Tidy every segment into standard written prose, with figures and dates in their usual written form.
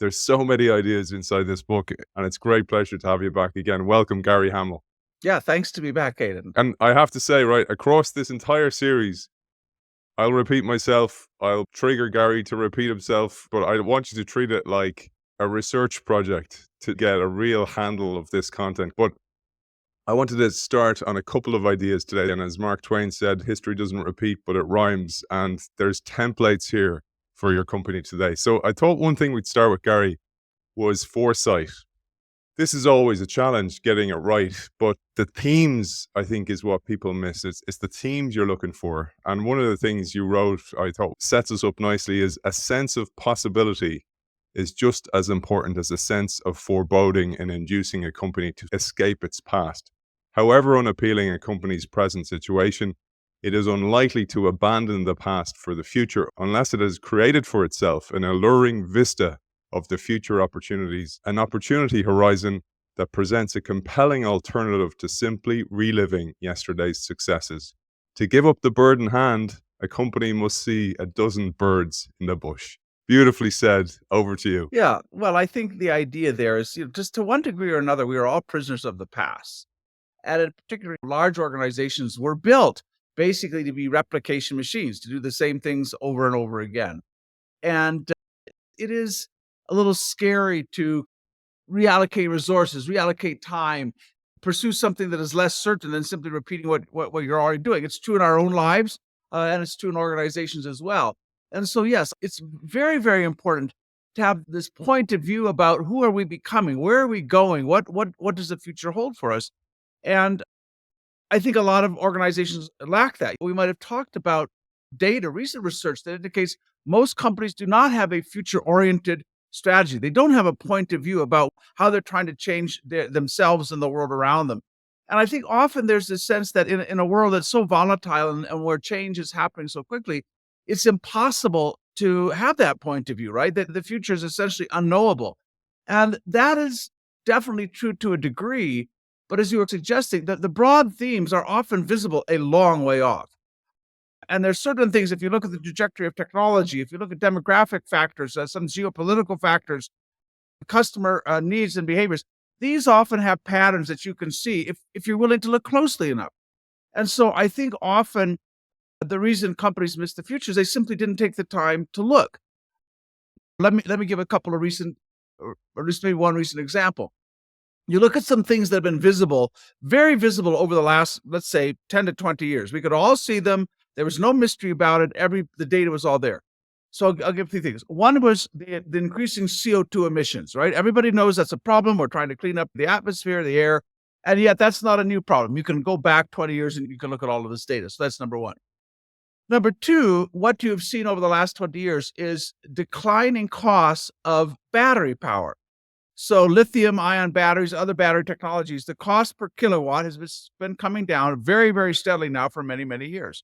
There's so many ideas inside this book, and it's a great pleasure to have you back again. Welcome, Gary Hamel. Yeah, thanks to be back, Aidan. And I have to say, right, across this entire series, I'll repeat myself. I'll trigger Gary to repeat himself, but I want you to treat it like a research project to get a real handle of this content. But I wanted to start on a couple of ideas today. And as Mark Twain said, history doesn't repeat, but it rhymes. And there's templates here for your company today. So I thought one thing we'd start with, Gary, was foresight. This is always a challenge getting it right, but the themes, I think, is what people miss. It's the themes you're looking for. And one of the things you wrote, I thought, sets us up nicely is a sense of possibility is just as important as a sense of foreboding in inducing a company to escape its past. However unappealing a company's present situation, it is unlikely to abandon the past for the future unless it has created for itself an alluring vista of the future opportunities, an opportunity horizon that presents a compelling alternative to simply reliving yesterday's successes. To give up the bird in hand, a company must see a dozen birds in the bush. Beautifully said. Over to you. Yeah, well, I think the idea there is, just to one degree or another, we are all prisoners of the past. And in particular, large organizations were built basically to be replication machines, to do the same things over and over again. And it is a little scary to reallocate resources, reallocate time, pursue something that is less certain than simply repeating what you're already doing. It's true in our own lives, and it's true in organizations as well. And so, yes, it's very, very important to have this point of view about who are we becoming, where are we going, what does the future hold for us, and I think a lot of organizations lack that. We might have talked about data, recent research that indicates most companies do not have a future-oriented strategy. They don't have a point of view about how they're trying to change themselves and the world around them. And I think often there's this sense that in a world that's so volatile and where change is happening so quickly, it's impossible to have that point of view, right? That the future is essentially unknowable. And that is definitely true to a degree. But as you were suggesting, that the broad themes are often visible a long way off. And there's certain things, if you look at the trajectory of technology, if you look at demographic factors, some geopolitical factors, customer needs and behaviors, these often have patterns that you can see if you're willing to look closely enough. And so I think often the reason companies miss the future is they simply didn't take the time to look. Let me give a couple of recent, or at least maybe one recent example. You look at some things that have been visible, very visible over the last, let's say, 10 to 20 years. We could all see them. There was no mystery about it. The data was all there. So I'll give three things. One was the increasing CO2 emissions, right? Everybody knows that's a problem. We're trying to clean up the atmosphere, the air, and yet that's not a new problem. You can go back 20 years and you can look at all of this data. So that's number one. Number two, what you've seen over the last 20 years is declining costs of battery power. So lithium-ion batteries, other battery technologies, the cost per kilowatt has been coming down very, very steadily now for many, many years.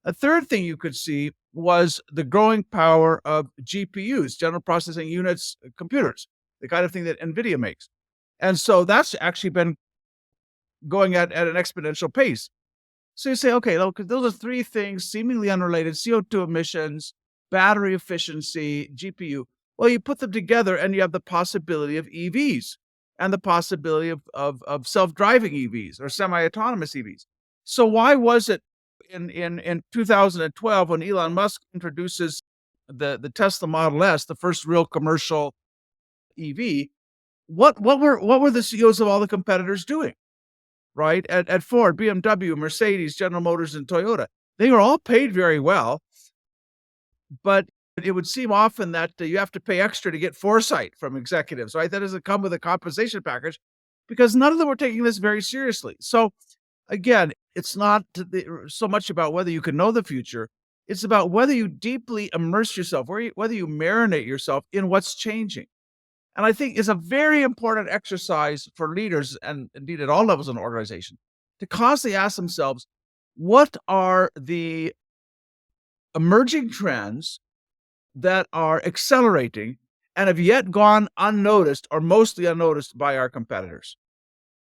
A third thing you could see was the growing power of GPUs, general processing units, computers, the kind of thing that NVIDIA makes. And so that's actually been going at an exponential pace. So you say, okay, look, those are three things seemingly unrelated: CO2 emissions, battery efficiency, GPU. Well, you put them together and you have the possibility of EVs and the possibility of self-driving EVs or semi-autonomous EVs. So why was it in 2012 when Elon Musk introduces the Tesla Model S, the first real commercial EV, what were the CEOs of all the competitors doing? Right? At Ford, BMW, Mercedes, General Motors, and Toyota. They were all paid very well, but it would seem often that you have to pay extra to get foresight from executives, right? That doesn't come with a compensation package because none of them were taking this very seriously. So again, it's not so much about whether you can know the future. It's about whether you deeply immerse yourself, whether you marinate yourself in what's changing. And I think it's a very important exercise for leaders, and indeed at all levels in an organization, to constantly ask themselves, what are the emerging trends that are accelerating and have yet gone unnoticed or mostly unnoticed by our competitors?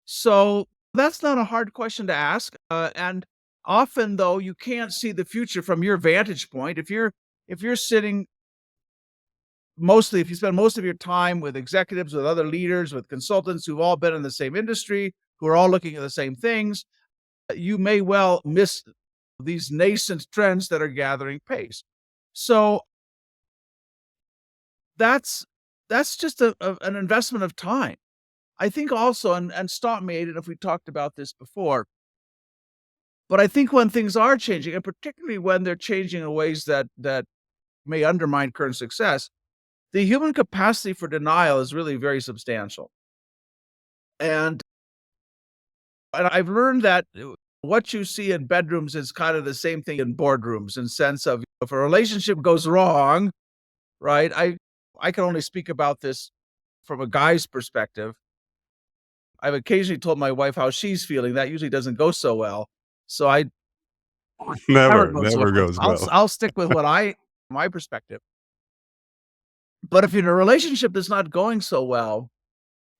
So that's not a hard question to ask. And often, though, you can't see the future from your vantage point. If you're sitting mostly, if you spend most of your time with executives, with other leaders, with consultants who've all been in the same industry, who are all looking at the same things, you may well miss these nascent trends that are gathering pace. So that's just an investment of time. I think also, and stop me, Aidan, if we talked about this before, but I think when things are changing, and particularly when they're changing in ways that may undermine current success, the human capacity for denial is really very substantial. And I've learned that what you see in bedrooms is kind of the same thing in boardrooms, in sense of if a relationship goes wrong, right? I can only speak about this from a guy's perspective. I've occasionally told my wife how she's feeling. That usually doesn't go so well. So I never Never, goes well. never goes I'll well. I'll stick with what my perspective. But if you're in a relationship that's not going so well,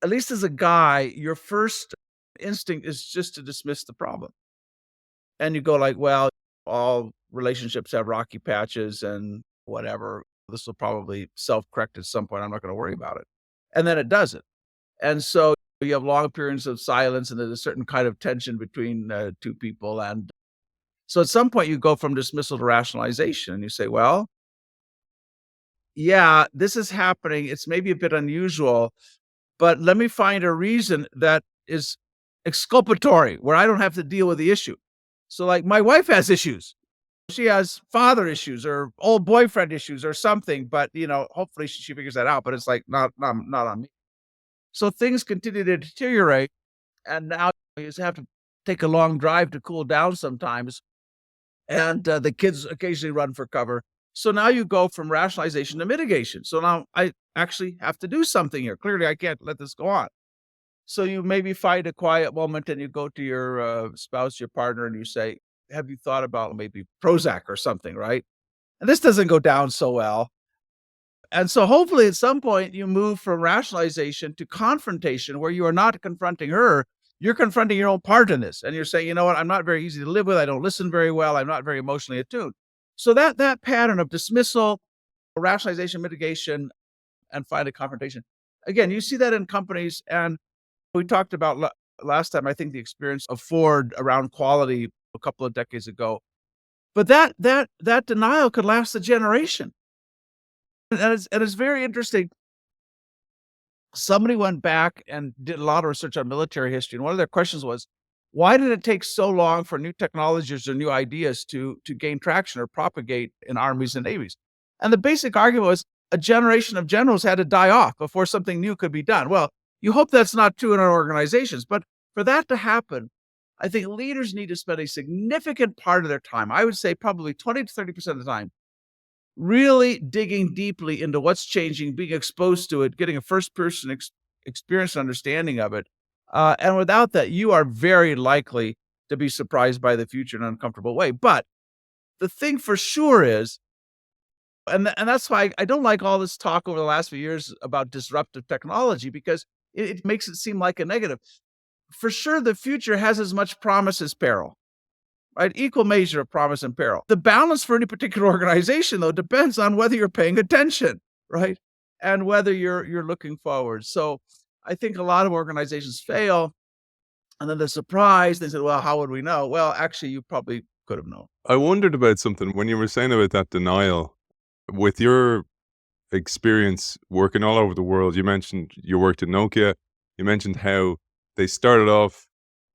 at least as a guy, your first instinct is just to dismiss the problem. And you go like, well, all relationships have rocky patches and whatever. This will probably self-correct at some point. I'm not going to worry about it. And then it doesn't. And so you have long periods of silence, and there's a certain kind of tension between two people. And so at some point you go from dismissal to rationalization, and you say, well, yeah, this is happening. It's maybe a bit unusual, but let me find a reason that is exculpatory, where I don't have to deal with the issue. So, like, my wife has issues. She has father issues or old boyfriend issues or something, but hopefully she figures that out. But it's like not on me. So things continue to deteriorate, and now you just have to take a long drive to cool down sometimes, and the kids occasionally run for cover. So now you go from rationalization to mitigation. So now I actually have to do something here. Clearly, I can't let this go on. So you maybe find a quiet moment and you go to your spouse, your partner, and you say, have you thought about maybe Prozac or something, right? And this doesn't go down so well. And so hopefully at some point you move from rationalization to confrontation, where you are not confronting her, you're confronting your own part in this. And you're saying, you know what, I'm not very easy to live with. I don't listen very well. I'm not very emotionally attuned. So that pattern of dismissal, rationalization, mitigation, and finally confrontation. Again, you see that in companies. And we talked about last time, I think, the experience of Ford around quality a couple of decades ago. But that denial could last a generation. And it's very interesting. Somebody went back and did a lot of research on military history, and one of their questions was, why did it take so long for new technologies or new ideas to gain traction or propagate in armies and navies? And the basic argument was a generation of generals had to die off before something new could be done. Well, you hope that's not true in our organizations, but for that to happen, I think leaders need to spend a significant part of their time, I would say probably 20 to 30% of the time, really digging deeply into what's changing, being exposed to it, getting a first-person experience and understanding of it. And without that, you are very likely to be surprised by the future in an uncomfortable way. But the thing for sure is, and that's why I don't like all this talk over the last few years about disruptive technology, because it makes it seem like a negative. For sure, the future has as much promise as peril. Right? Equal measure of promise and peril. The balance for any particular organization, though, depends on whether you're paying attention, right? And whether you're looking forward. So I think a lot of organizations fail, and then they're surprised. They said, well, how would we know? Well, actually, you probably could have known. I wondered about something when you were saying about that denial. With your experience working all over the world, you mentioned you worked at Nokia. You mentioned how they started off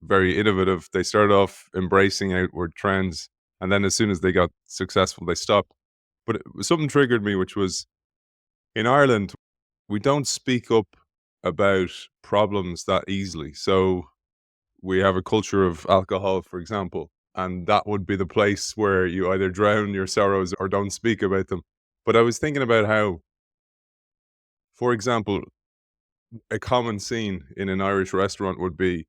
very innovative. They started off embracing outward trends, and then as soon as they got successful, they stopped. But something triggered me, which was in Ireland, we don't speak up about problems that easily. So we have a culture of alcohol, for example, and that would be the place where you either drown your sorrows or don't speak about them. But I was thinking about how, for example, a common scene in an Irish restaurant would be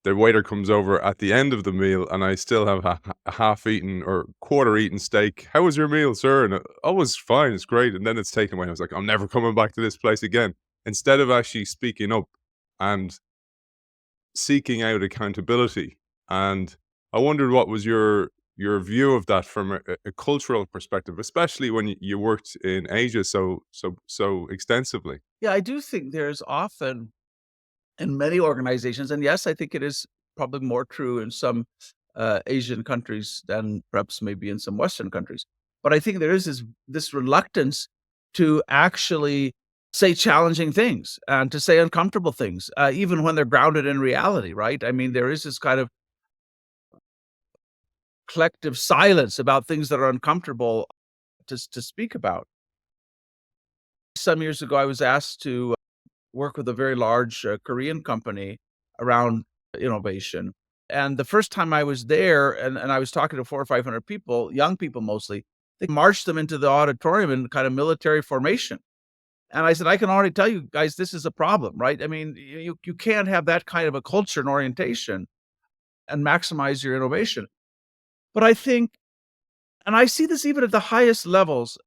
the waiter comes over at the end of the meal and I still have a half-eaten or quarter-eaten steak. How was your meal, sir? And oh, it was fine, it's great. And then it's taken away. I was like, I'm never coming back to this place again. Instead of actually speaking up and seeking out accountability. And I wondered what was your your view of that from a cultural perspective, especially when you worked in Asia so extensively. Yeah, I do think there's often in many organizations, and yes, I think it is probably more true in some Asian countries than perhaps maybe in some Western countries. But I think there is this reluctance to actually say challenging things and to say uncomfortable things, even when they're grounded in reality, right? I mean, there is this kind of collective silence about things that are uncomfortable to speak about. Some years ago, I was asked to work with a very large Korean company around innovation. And the first time I was there and I was talking to 400 or 500 people, young people mostly, they marched them into the auditorium in kind of military formation. And I said, I can already tell you guys, this is a problem, right? I mean, you can't have that kind of a culture and orientation and maximize your innovation. But I think, and I see this even at the highest levels,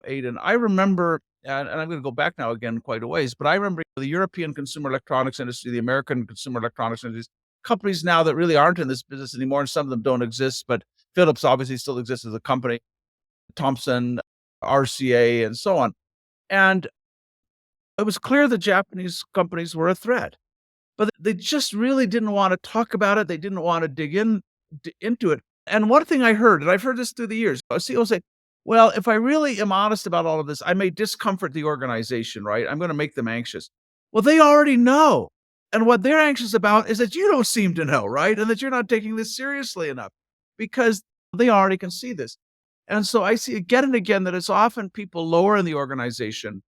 Aidan, I remember, and I'm going to go back now again quite a ways, but I remember the European consumer electronics industry, the American consumer electronics industry, companies now that really aren't in this business anymore, and some of them don't exist, but Philips obviously still exists as a company, Thomson, RCA, and so on. And it was clear the Japanese companies were a threat, but they just really didn't want to talk about it. They didn't want to into it. And one thing I heard, and I've heard this through the years, a CEO say, well, if I really am honest about all of this, I may discomfort the organization, right? I'm going to make them anxious. Well, they already know. And what they're anxious about is that you don't seem to know, right? And that you're not taking this seriously enough because they already can see this. And so I see again and again that it's often people lower in the organization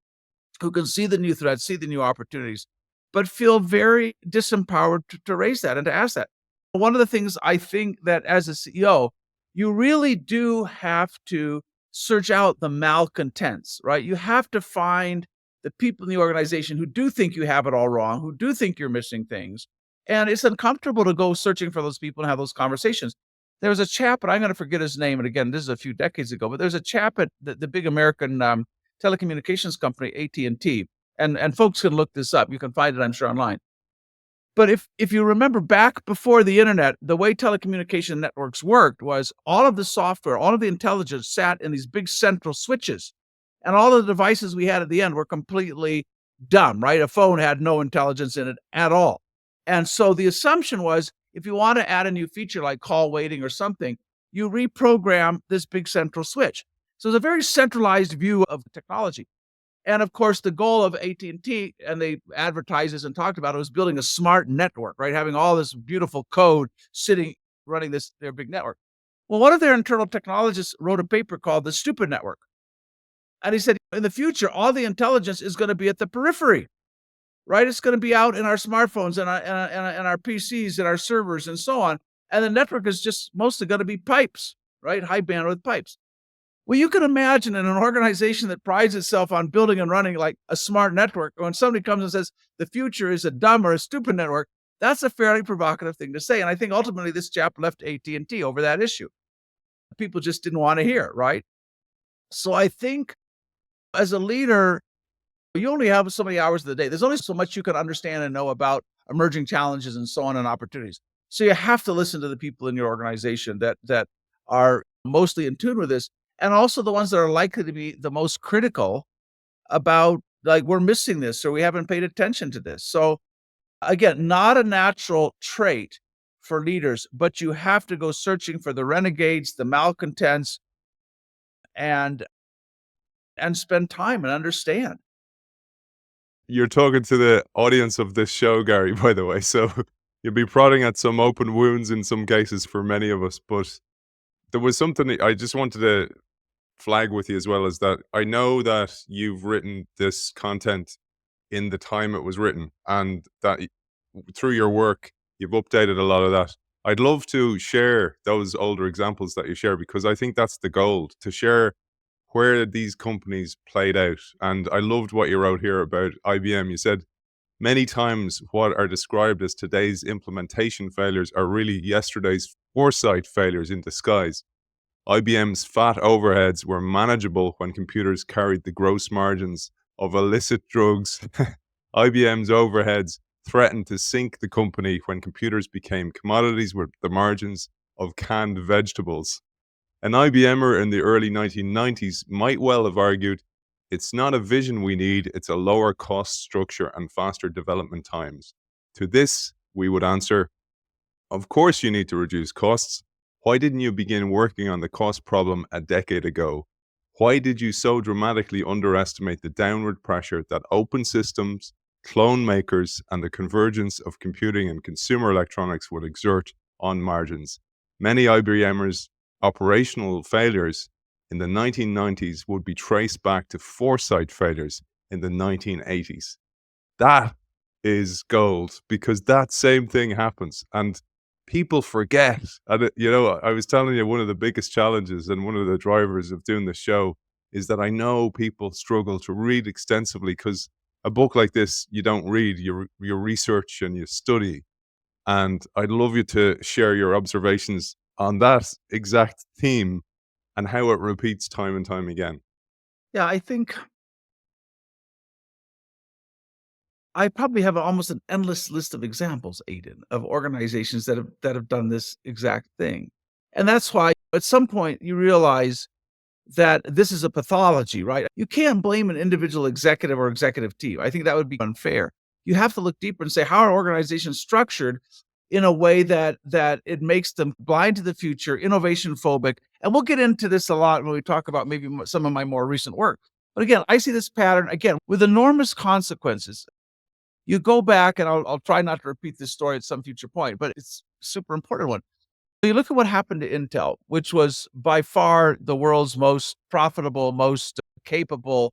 who can see the new threats, see the new opportunities, but feel very disempowered to raise that and to ask that. One of the things I think that as a CEO, you really do have to search out the malcontents, right? You have to find the people in the organization who do think you have it all wrong, who do think you're missing things. And it's uncomfortable to go searching for those people and have those conversations. There was a chap, and I'm going to forget his name. And again, this is a few decades ago, but there's a chap at the big American telecommunications company, AT&T. And folks can look this up. You can find it, I'm sure, online. But if you remember back before the internet, the way telecommunication networks worked was all of the software, all of the intelligence sat in these big central switches. And all of the devices we had at the end were completely dumb, right? A phone had no intelligence in it at all. And so the assumption was if you want to add a new feature like call waiting or something, you reprogram this big central switch. So it's a very centralized view of technology. And of course, the goal of AT&T, and they advertised this and talked about it, was building a smart network, right? Having all this beautiful code sitting, running their big network. Well, one of their internal technologists wrote a paper called The Stupid Network. And he said, in the future, all the intelligence is going to be at the periphery, right? It's going to be out in our smartphones and our PCs and our servers and so on. And the network is just mostly going to be pipes, right? High bandwidth pipes. Well, you can imagine in an organization that prides itself on building and running like a smart network, when somebody comes and says the future is a dumb or a stupid network, that's a fairly provocative thing to say. And I think ultimately this chap left AT&T over that issue. People just didn't want to hear, right? So I think as a leader, you only have so many hours of the day. There's only so much you can understand and know about emerging challenges and so on and opportunities. So you have to listen to the people in your organization that are mostly in tune with this. And also the ones that are likely to be the most critical about, like, we're missing this or we haven't paid attention to this. So again, not a natural trait for leaders, but you have to go searching for the renegades, the malcontents, and spend time and understand. You're talking to the audience of this show, Gary, by the way. So you'll be prodding at some open wounds in some cases for many of us. But there was something I just wanted to flag with you as well, is that I know that you've written this content in the time it was written, and that through your work, you've updated a lot of that. I'd love to share those older examples that you share, because I think that's the goal, to share where these companies played out. And I loved what you wrote here about IBM. You said, many times what are described as today's implementation failures are really yesterday's foresight failures in disguise. IBM's fat overheads were manageable when computers carried the gross margins of illicit drugs. IBM's overheads threatened to sink the company when computers became commodities with the margins of canned vegetables. An IBMer in the early 1990s might well have argued, it's not a vision we need, it's a lower cost structure and faster development times. To this, we would answer, of course you need to reduce costs. Why didn't you begin working on the cost problem a decade ago? Why did you so dramatically underestimate the downward pressure that open systems, clone makers, and the convergence of computing and consumer electronics would exert on margins? Many IBMers' operational failures in the 1990s would be traced back to foresight failures in the 1980s. That is gold, because that same thing happens and people forget. And I was telling you, one of the biggest challenges and one of the drivers of doing the show is that I know people struggle to read extensively, because a book like this, you don't read, you research and you study. And I'd love you to share your observations on that exact theme and how it repeats time and time again. Yeah, I think I probably have almost an endless list of examples, Aidan, of organizations that have done this exact thing. And that's why at some point you realize that this is a pathology, right? You can't blame an individual executive or executive team. I think that would be unfair. You have to look deeper and say, how are organizations structured in a way that it makes them blind to the future, innovation phobic? And we'll get into this a lot when we talk about maybe some of my more recent work. But again, I see this pattern again with enormous consequences. You go back, and I'll try not to repeat this story at some future point, but it's a super important one. You look at what happened to Intel, which was by far the world's most profitable, most capable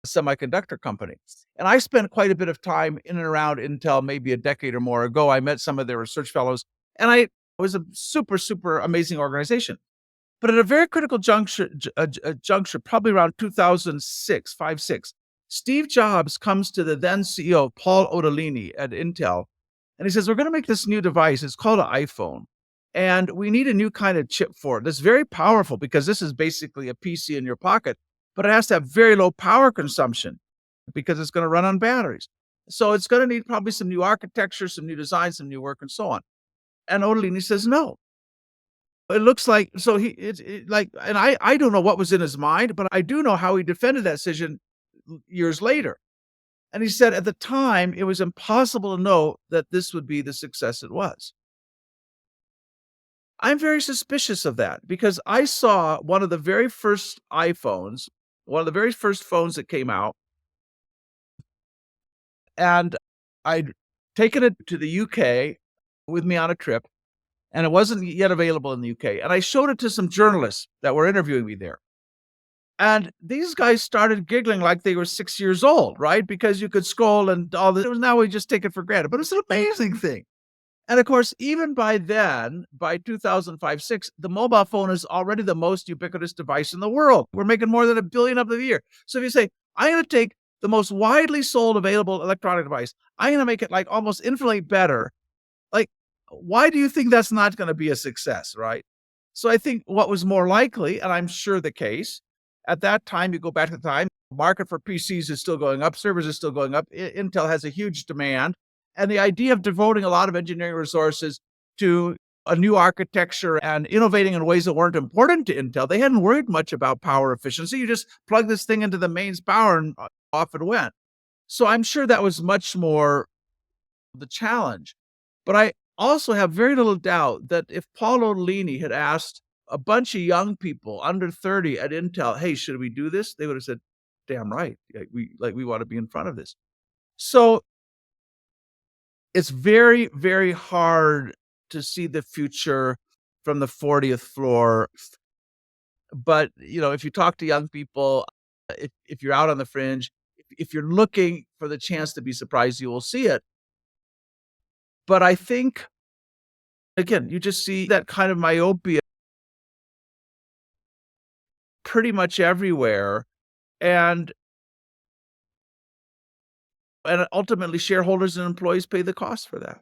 semiconductor company. And I spent quite a bit of time in and around Intel, maybe a decade or more ago. I met some of their research fellows, and it was a super, super amazing organization. But at a very critical juncture, probably around 2006, 5, 6, Steve Jobs comes to the then CEO, Paul Otellini at Intel, and he says, we're going to make this new device. It's called an iPhone. And we need a new kind of chip for it that's very powerful, because this is basically a PC in your pocket, but it has to have very low power consumption because it's going to run on batteries. So it's going to need probably some new architecture, some new design, some new work, and so on. And Otellini says, no. It looks like, so and I don't know what was in his mind, but I do know how he defended that decision years later. And he said at the time, it was impossible to know that this would be the success it was. I'm very suspicious of that, because I saw one of the very first iPhones, one of the very first phones that came out, and I'd taken it to the UK with me on a trip, and it wasn't yet available in the UK. And I showed it to some journalists that were interviewing me there. And these guys started giggling like they were 6 years old, right? Because you could scroll and all this. Now we just take it for granted, but it's an amazing thing. And of course, even by then, by 2005, 6, the mobile phone is already the most ubiquitous device in the world. We're making more than 1 billion of them a year. So if you say, I'm going to take the most widely sold available electronic device, I'm going to make it like almost infinitely better. Like, why do you think that's not going to be a success, right? So I think what was more likely, and I'm sure the case, at that time, you go back to the time, market for PCs is still going up, servers is still going up. Intel has a huge demand. And the idea of devoting a lot of engineering resources to a new architecture and innovating in ways that weren't important to Intel, they hadn't worried much about power efficiency. You just plug this thing into the mains power and off it went. So I'm sure that was much more the challenge. But I also have very little doubt that if Paul Otellini had asked a bunch of young people under 30 at Intel, hey, should we do this? They would have said, damn right. We want to be in front of this. So it's very, very hard to see the future from the 40th floor. But, if you talk to young people, if you're out on the fringe, if you're looking for the chance to be surprised, you will see it. But I think, again, you just see that kind of myopia pretty much everywhere. And ultimately, shareholders and employees pay the cost for that.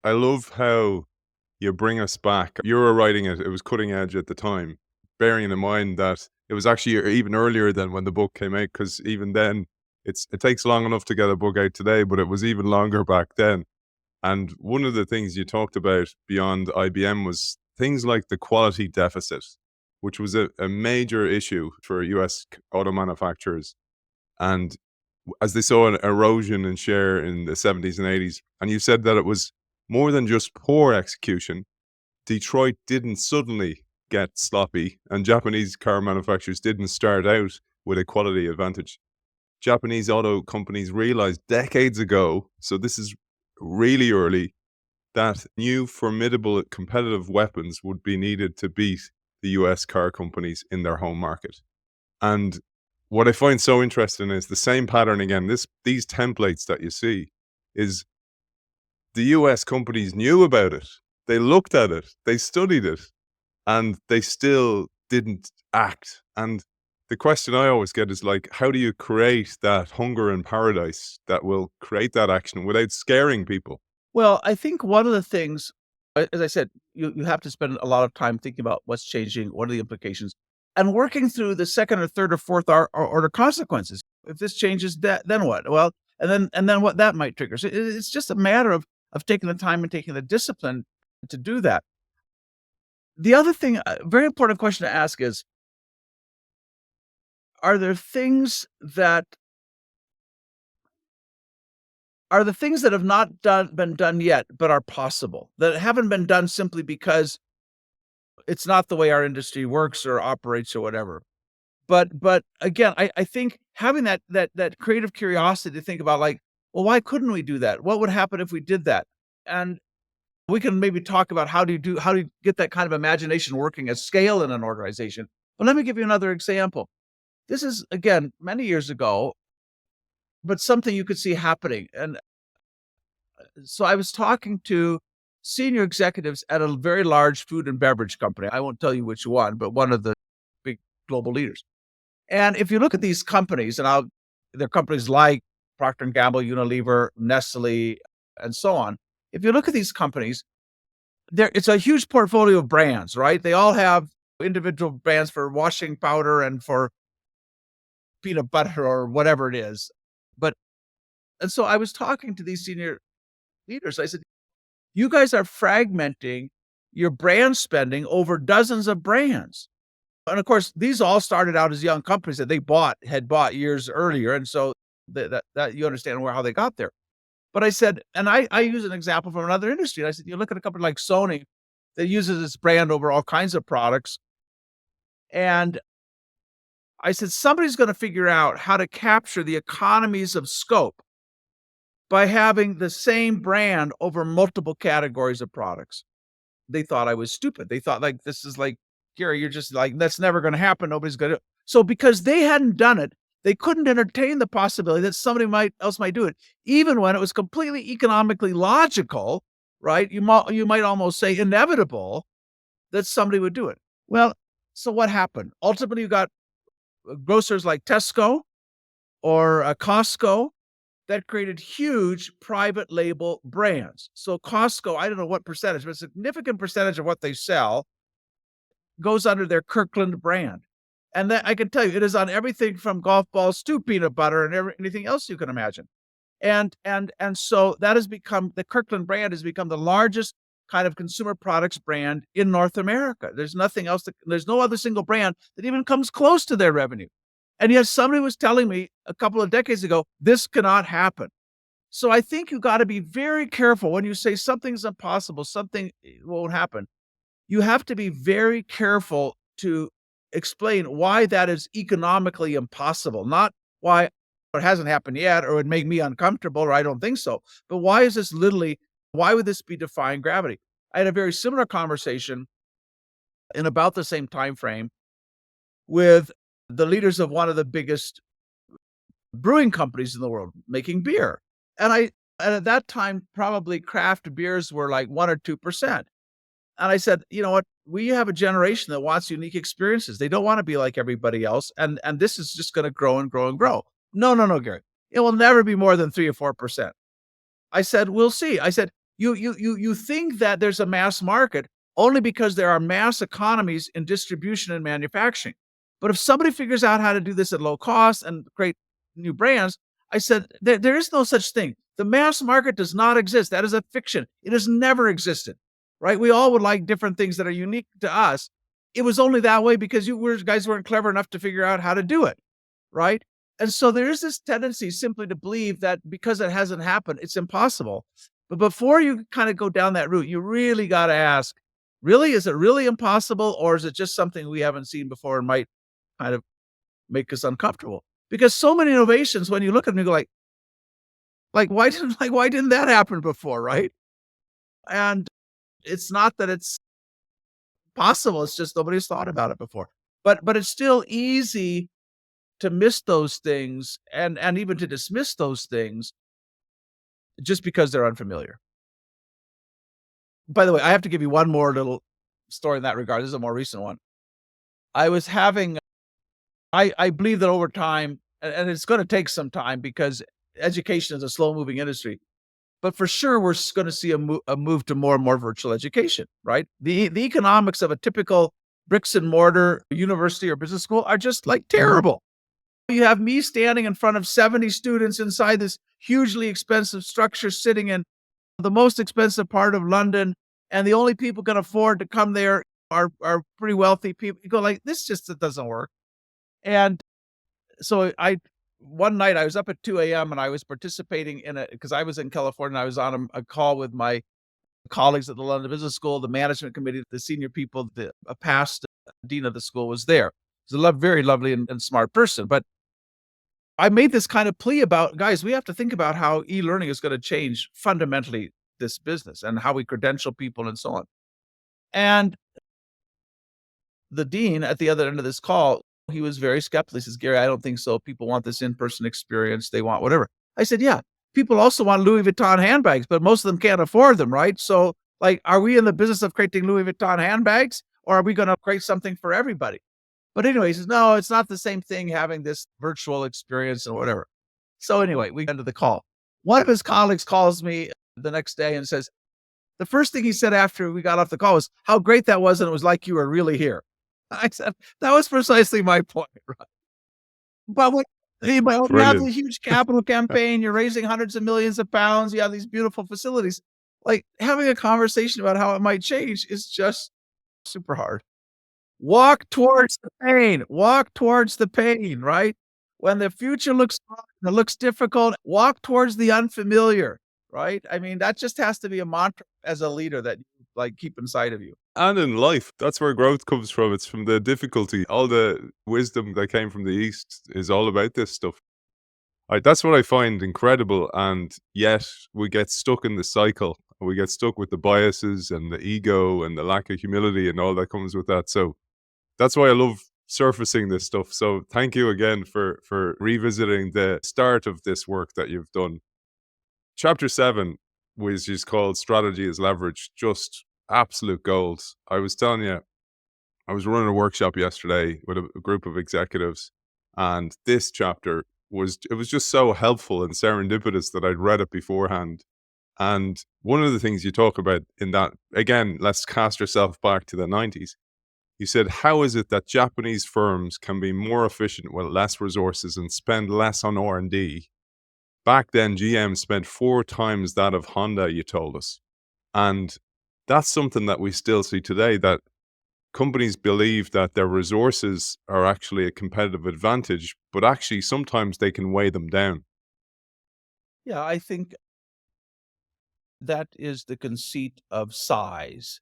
I love how you bring us back. You were writing it was cutting edge at the time, bearing in mind that it was actually even earlier than when the book came out, because even then, it takes long enough to get a book out today, but it was even longer back then. And one of the things you talked about beyond IBM was things like the quality deficit, which was a major issue for US auto manufacturers. And as they saw an erosion in share in the 70s and 80s, and you said that it was more than just poor execution. Detroit didn't suddenly get sloppy, and Japanese car manufacturers didn't start out with a quality advantage. Japanese auto companies realized decades ago, so this is really early, that new formidable competitive weapons would be needed to beat the US car companies in their home market. And what I find so interesting is the same pattern again. These templates that you see is the US companies knew about it. They looked at it, they studied it, and they still didn't act. And the question I always get is like, how do you create that hunger in paradise that will create that action without scaring people? Well, I think one of the things, as I said, you have to spend a lot of time thinking about what's changing, what are the implications, and working through the second or third or fourth order consequences. If this changes, that then what? Well, and then what that might trigger. So it's just a matter of taking the time and taking the discipline to do that. The other thing, a very important question to ask is, are there things that are the things that have not been done yet, but are possible, that haven't been done simply because it's not the way our industry works or operates or whatever. But again, I think having that creative curiosity to think about like, well, why couldn't we do that? What would happen if we did that? And we can maybe talk about how do you get that kind of imagination working at scale in an organization. But let me give you another example. This is again many years ago, but something you could see happening. And so I was talking to senior executives at a very large food and beverage company. I won't tell you which one, but one of the big global leaders. And if you look at these companies, and they're companies like Procter& and Gamble, Unilever, Nestle, and so on. If you look at these companies, it's a huge portfolio of brands, right? They all have individual brands for washing powder and for peanut butter or whatever it is. And so I was talking to these senior leaders. I said, you guys are fragmenting your brand spending over dozens of brands. And of course, these all started out as young companies that had bought years earlier. And so that you understand how they got there. But I said, and I use an example from another industry. And I said, you look at a company like Sony that uses its brand over all kinds of products. And I said, somebody's going to figure out how to capture the economies of scope by having the same brand over multiple categories of products. They thought I was stupid. They thought like, this is like, Gary, you're just like, that's never going to happen. Nobody's going to. So because they hadn't done it, they couldn't entertain the possibility that somebody else might do it, even when it was completely economically logical, right? You might almost say inevitable that somebody would do it. Well, so what happened? Ultimately, you got grocers like Tesco or Costco that created huge private label brands. So Costco, I don't know what percentage, but a significant percentage of what they sell goes under their Kirkland brand. And that I can tell you, it is on everything from golf balls to peanut butter and anything else you can imagine. And so that has become, the Kirkland brand has become the largest kind of consumer products brand in North America. There's nothing else, there's no other single brand that even comes close to their revenue. And yet somebody was telling me a couple of decades ago, this cannot happen. So I think you got to be very careful when you say something's impossible, something won't happen. You have to be very careful to explain why that is economically impossible, not why it hasn't happened yet or it would make me uncomfortable or I don't think so. But why would this be defying gravity? I had a very similar conversation in about the same time frame with the leaders of one of the biggest brewing companies in the world making beer. And at that time, probably craft beers were like 1 or 2%. And I said, you know what? We have a generation that wants unique experiences. They don't want to be like everybody else. And this is just going to grow and grow and grow. No, Gary. It will never be more than 3 or 4%. I said, we'll see. I said, you think that there's a mass market only because there are mass economies in distribution and manufacturing. But if somebody figures out how to do this at low cost and create new brands, I said, there is no such thing. The mass market does not exist. That is a fiction. It has never existed. right? We all would like different things that are unique to us. It was only that way because guys weren't clever enough to figure out how to do it, right? And so there is this tendency simply to believe that because it hasn't happened, it's impossible. But before you kind of go down that route, you really got to ask, really, is it really impossible, or is it just something we haven't seen before and might kind of make us uncomfortable? Because so many innovations, when you look at them, you go why didn't that happen before, right? And it's not that it's possible; it's just nobody's thought about it before. But it's still easy to miss those things and even to dismiss those things just because they're unfamiliar. By the way, I have to give you one more little story in that regard. This is a more recent one. I was having I believe that over time, and it's gonna take some time because education is a slow-moving industry, but for sure, we're gonna see a move to more and more virtual education, right? The economics of a typical bricks and mortar university or business school are just, like, terrible. You have me standing in front of 70 students inside this hugely expensive structure sitting in the most expensive part of London, and the only people can afford to come there are pretty wealthy people. You go like, "This just it doesn't work." And so I one night I was up at 2 a.m. and I was participating in because I was in California, and I was on a call with my colleagues at the London Business School, the management committee, the senior people, a past dean of the school was there. He's a very lovely and smart person. But I made this kind of plea about, guys, we have to think about how e-learning is going to change fundamentally this business and how we credential people and so on. And the dean at the other end of this call, he was very skeptical. He says, Gary, I don't think so. People want this in-person experience. They want whatever. I said, yeah, people also want Louis Vuitton handbags, but most of them can't afford them, right? So, like, are we in the business of creating Louis Vuitton handbags, or are we going to create something for everybody? But anyway, he says, no, it's not the same thing having this virtual experience and whatever. So anyway, we ended the call. One of his colleagues calls me the next day and says, the first thing he said after we got off the call was how great that was, and it was like you were really here. I said, that was precisely my point, right? But what you have a Brilliant. huge capital campaign, you're raising hundreds of millions of pounds, you have these beautiful facilities. Like, having a conversation about how it might change is just super hard. Walk towards the pain. Walk towards the pain, right? When the future looks hard and it looks difficult, walk towards the unfamiliar, right? I mean, that just has to be a mantra as a leader that you, like, keep inside of you. And in life, that's where growth comes from. It's from the difficulty. All the wisdom that came from the East is all about this stuff. That's what I find incredible. And yet we get stuck in the cycle. We get stuck with the biases and the ego and the lack of humility and all that comes with that. So that's why I love surfacing this stuff. So thank you again for revisiting the start of this work that you've done. Chapter 7, which is called Strategy as Leverage, just absolute gold. I was telling you, I was running a workshop yesterday with a group of executives, and this chapter was just so helpful and serendipitous that I'd read it beforehand. And one of the things you talk about in that, again, let's cast yourself back to the 90s. You said, how is it that Japanese firms can be more efficient with less resources and spend less on R&D? Back then, GM spent 4 times that of Honda, you told us. And that's something that we still see today, that companies believe that their resources are actually a competitive advantage, but actually sometimes they can weigh them down. Yeah, I think that is the conceit of size.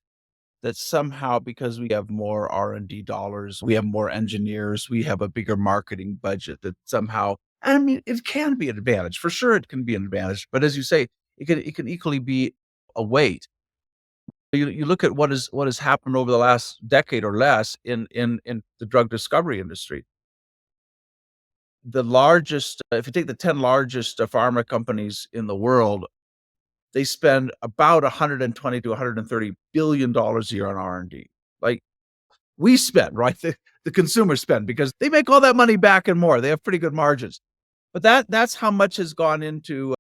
That somehow, because we have more R&D dollars, we have more engineers, we have a bigger marketing budget, that somehow, I mean, it can be an advantage. For sure it can be an advantage, but as you say, it can equally be a weight. You look at what has happened over the last decade or less in the drug discovery industry. The largest, if you take the 10 largest pharma companies in the world, they spend about 120 to 130 billion dollars a year on R&D. Like, we spend, right? The consumers spend, because they make all that money back and more. They have pretty good margins. But that's how much has gone into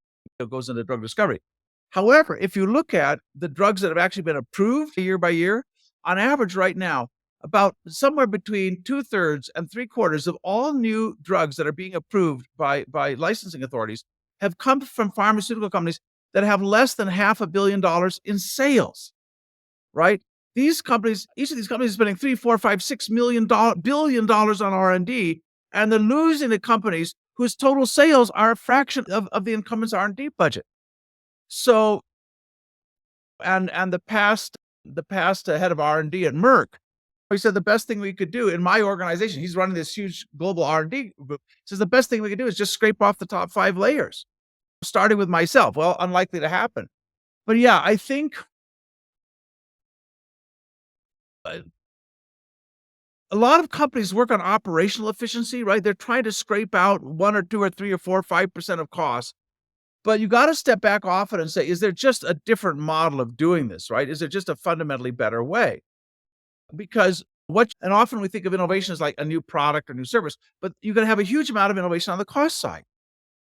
goes into drug discovery. However, if you look at the drugs that have actually been approved year by year, on average right now, about somewhere between 2/3 and 3/4 of all new drugs that are being approved by licensing authorities have come from pharmaceutical companies that have less than $500 million in sales. right? These companies, each of these companies is spending $3, 4, 5, 6 million billion on R&D, and they're losing to companies whose total sales are a fraction of the incumbent's R&D budget. So, and the past head of R&D at Merck, he said the best thing we could do in my organization, he's running this huge global R&D group, says the best thing we could do is just scrape off the top 5 layers, starting with myself. Well, unlikely to happen. But yeah, I think uh, a lot of companies work on operational efficiency, right? They're trying to scrape out 1 or 2 or 3 or 4 or 5% of costs. But you got to step back off it and say, is there just a different model of doing this, right? Is there just a fundamentally better way? Because and often we think of innovation as like a new product or new service, but you can have a huge amount of innovation on the cost side.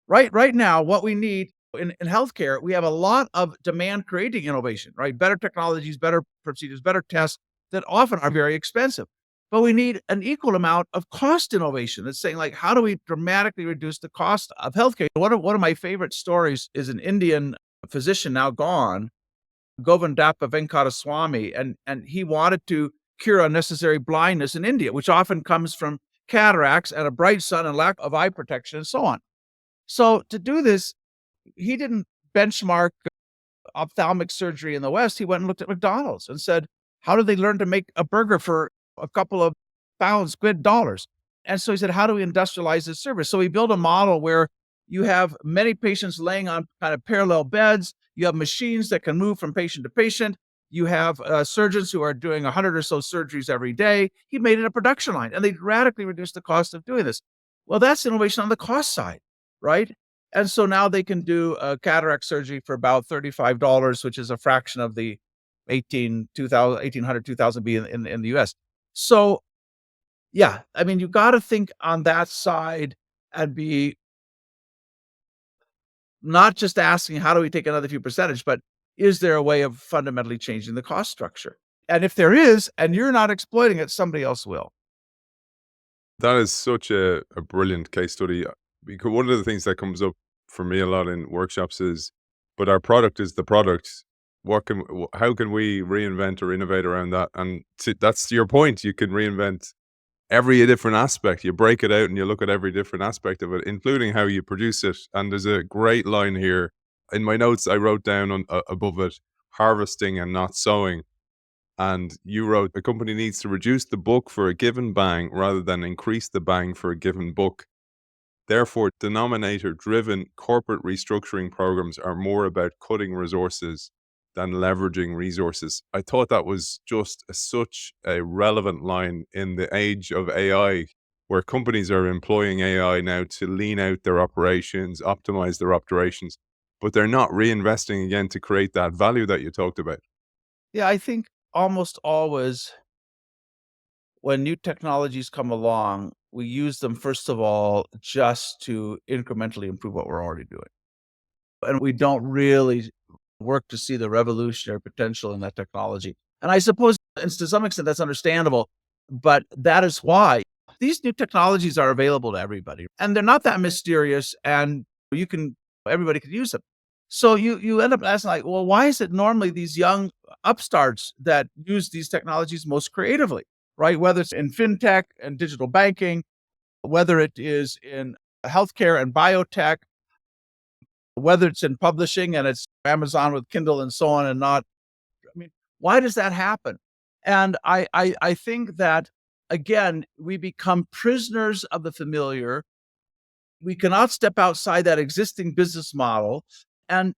Right now, what we need in healthcare, we have a lot of demand creating innovation, right? Better technologies, better procedures, better tests that often are very expensive. But we need an equal amount of cost innovation. That's saying, like, how do we dramatically reduce the cost of healthcare? One of my favorite stories is an Indian physician now gone, Govindappa Venkataswamy, and he wanted to cure unnecessary blindness in India, which often comes from cataracts and a bright sun and lack of eye protection and so on. So to do this, he didn't benchmark ophthalmic surgery in the West. He went and looked at McDonald's and said, how do they learn to make a burger for a couple of pounds, quid dollars? And so he said, how do we industrialize this service? So he built a model where you have many patients laying on kind of parallel beds. You have machines that can move from patient to patient. You have surgeons who are doing 100 or so surgeries every day. He made it a production line, and they radically reduced the cost of doing this. Well, that's innovation on the cost side, right? And so now they can do a cataract surgery for about $35, which is a fraction of the 1800, 2000 be in the US. So, yeah, I mean, you got to think on that side and be not just asking, how do we take another few percentage, but is there a way of fundamentally changing the cost structure? And if there is, and you're not exploiting it, somebody else will. That is such a brilliant case study, because one of the things that comes up for me a lot in workshops is, but our product is the product. How can we reinvent or innovate around that? And that's your point. You can reinvent every different aspect. You break it out and you look at every different aspect of it, including how you produce it. And there's a great line here in my notes. I wrote down above it, harvesting and not sowing. And you wrote, a company needs to reduce the book for a given bang rather than increase the bang for a given book. Therefore, denominator driven corporate restructuring programs are more about cutting resources than leveraging resources. I thought that was just such a relevant line in the age of AI, where companies are employing AI now to lean out their operations, optimize their operations, but they're not reinvesting again to create that value that you talked about. Yeah, I think almost always when new technologies come along, we use them, first of all, just to incrementally improve what we're already doing. And we don't really work to see the revolutionary potential in that technology. And I suppose, and to some extent, that's understandable, but that is why these new technologies are available to everybody, and they're not that mysterious, and everybody can use them. So you end up asking, like, well, why is it normally these young upstarts that use these technologies most creatively, right? Whether it's in fintech and digital banking, whether it is in healthcare and biotech, whether it's in publishing and it's Amazon with Kindle and so on, and not, I mean, why does that happen? And I think that, again, we become prisoners of the familiar. We cannot step outside that existing business model. And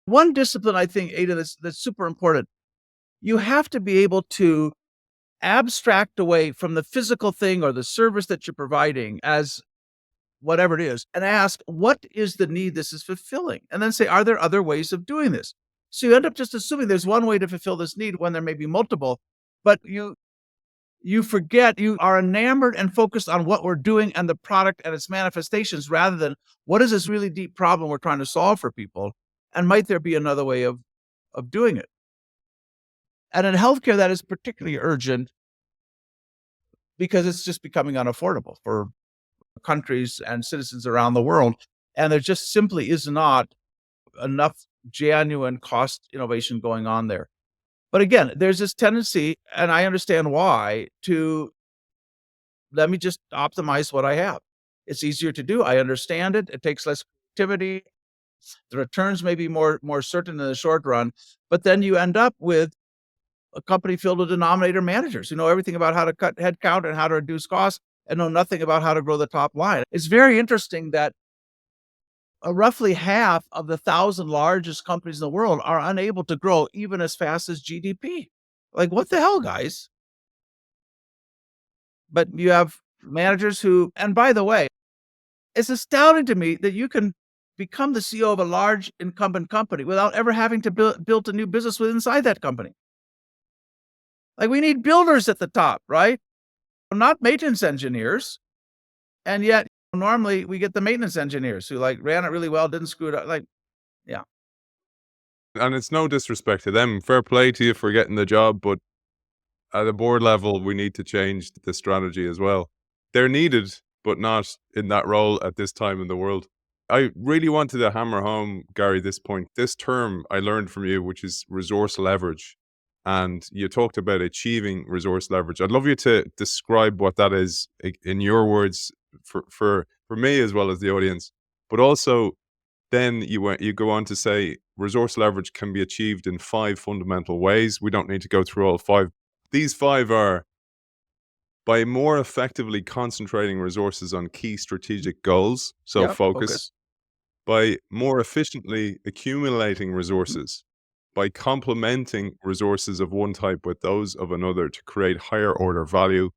one discipline, I think, Aidan, that's super important. You have to be able to abstract away from the physical thing or the service that you're providing as whatever it is, and ask, what is the need this is fulfilling? And then say, are there other ways of doing this? So you end up just assuming there's one way to fulfill this need when there may be multiple, but you forget, you are enamored and focused on what we're doing and the product and its manifestations, rather than what is this really deep problem we're trying to solve for people, and might there be another way of doing it? And in healthcare, that is particularly urgent because it's just becoming unaffordable for countries and citizens around the world. And there just simply is not enough genuine cost innovation going on there. But again, there's this tendency, and I understand why, to let me just optimize what I have. It's easier to do. I understand it. It takes less creativity. The returns may be more certain in the short run, but then you end up with a company filled with denominator managers who know everything about how to cut headcount and how to reduce costs and know nothing about how to grow the top line. It's very interesting that roughly half of the 1,000 largest companies in the world are unable to grow even as fast as GDP. Like, what the hell, guys? But you have managers who, and by the way, it's astounding to me that you can become the CEO of a large incumbent company without ever having to build a new business with inside that company. Like, we need builders at the top, right? Not maintenance engineers. And yet normally we get the maintenance engineers who like ran it really well, didn't screw it up. Like, yeah. And it's no disrespect to them. Fair play to you for getting the job, but at a board level, we need to change the strategy as well. They're needed, but not in that role at this time in the world. I really wanted to hammer home, Gary, this point. This term I learned from you, which is resource leverage. And you talked about achieving resource leverage. I'd love you to describe what that is in your words for me as well as the audience. But also, then you go on to say resource leverage can be achieved in 5 fundamental ways. We don't need to go through all 5. These 5 are by more effectively concentrating resources on key strategic goals, so Yeah, focus, by more efficiently accumulating resources, by complementing resources of one type with those of another to create higher order value,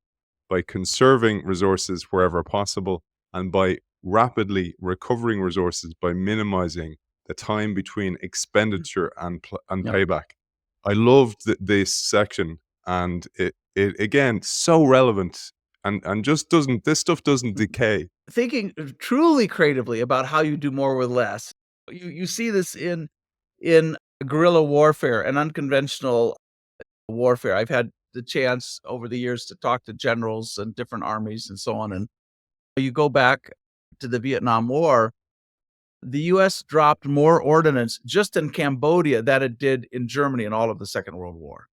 by conserving resources wherever possible, and by rapidly recovering resources by minimizing the time between expenditure and Yep. payback. I loved this section, and it again so relevant, and just doesn't this stuff doesn't decay. Thinking truly creatively about how you do more with less. You see this in guerrilla warfare and unconventional warfare. I've had the chance over the years to talk to generals and different armies and so on. And you go back to the Vietnam War, the US dropped more ordnance just in Cambodia than it did in Germany in all of the Second World War,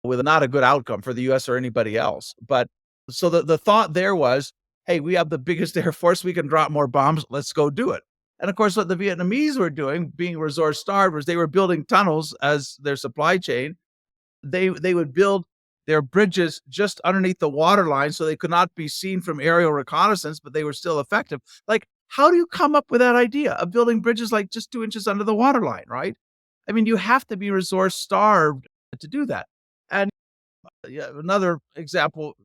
with not a good outcome for the US or anybody else. But so the thought there was, hey, we have the biggest air force, we can drop more bombs, let's go do it. And of course, what the Vietnamese were doing, being resource starved, was they were building tunnels as their supply chain. They would build their bridges just underneath the water line so they could not be seen from aerial reconnaissance, but they were still effective. Like, how do you come up with that idea of building bridges like just 2 inches under the water line, right? I mean, you have to be resource starved to do that. And another example,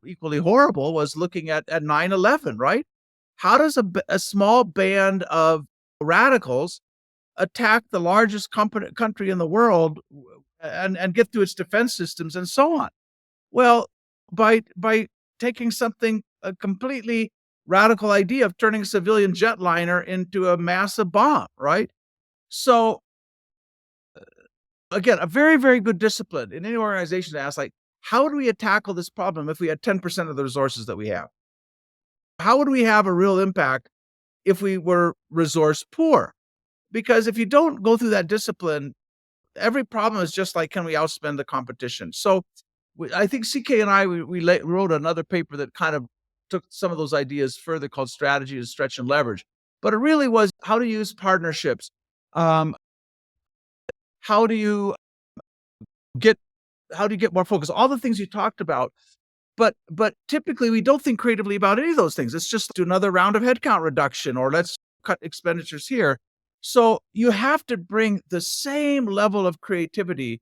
equally horrible, was looking at 9/11, right? How does a small band of radicals attack the largest country in the world and get through its defense systems and so on? Well, by taking something, a completely radical idea of turning a civilian jetliner into a massive bomb, right? So again, a very, very good discipline in any organization to ask, like, how do we tackle this problem if we had 10% of the resources that we have? How would we have a real impact if we were resource poor? Because if you don't go through that discipline, every problem is just like, can we outspend the competition? So I think CK and I, we wrote another paper that kind of took some of those ideas further, called Strategy to Stretch and Leverage. But it really was how to use partnerships. How do you get more focus? All the things you talked about. But typically we don't think creatively about any of those things. It's just do another round of headcount reduction, or let's cut expenditures here. So you have to bring the same level of creativity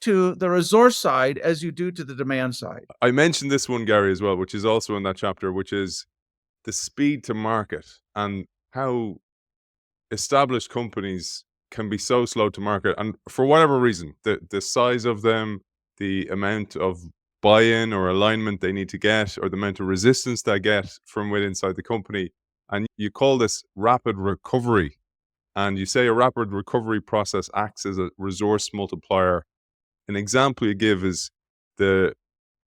to the resource side as you do to the demand side. I mentioned this one, Gary, as well, which is also in that chapter, which is the speed to market and how established companies can be so slow to market. And for whatever reason, the size of them, the amount of buy-in or alignment they need to get, or the amount of resistance they get from within inside the company. And you call this rapid recovery. And you say a rapid recovery process acts as a resource multiplier. An example you give is the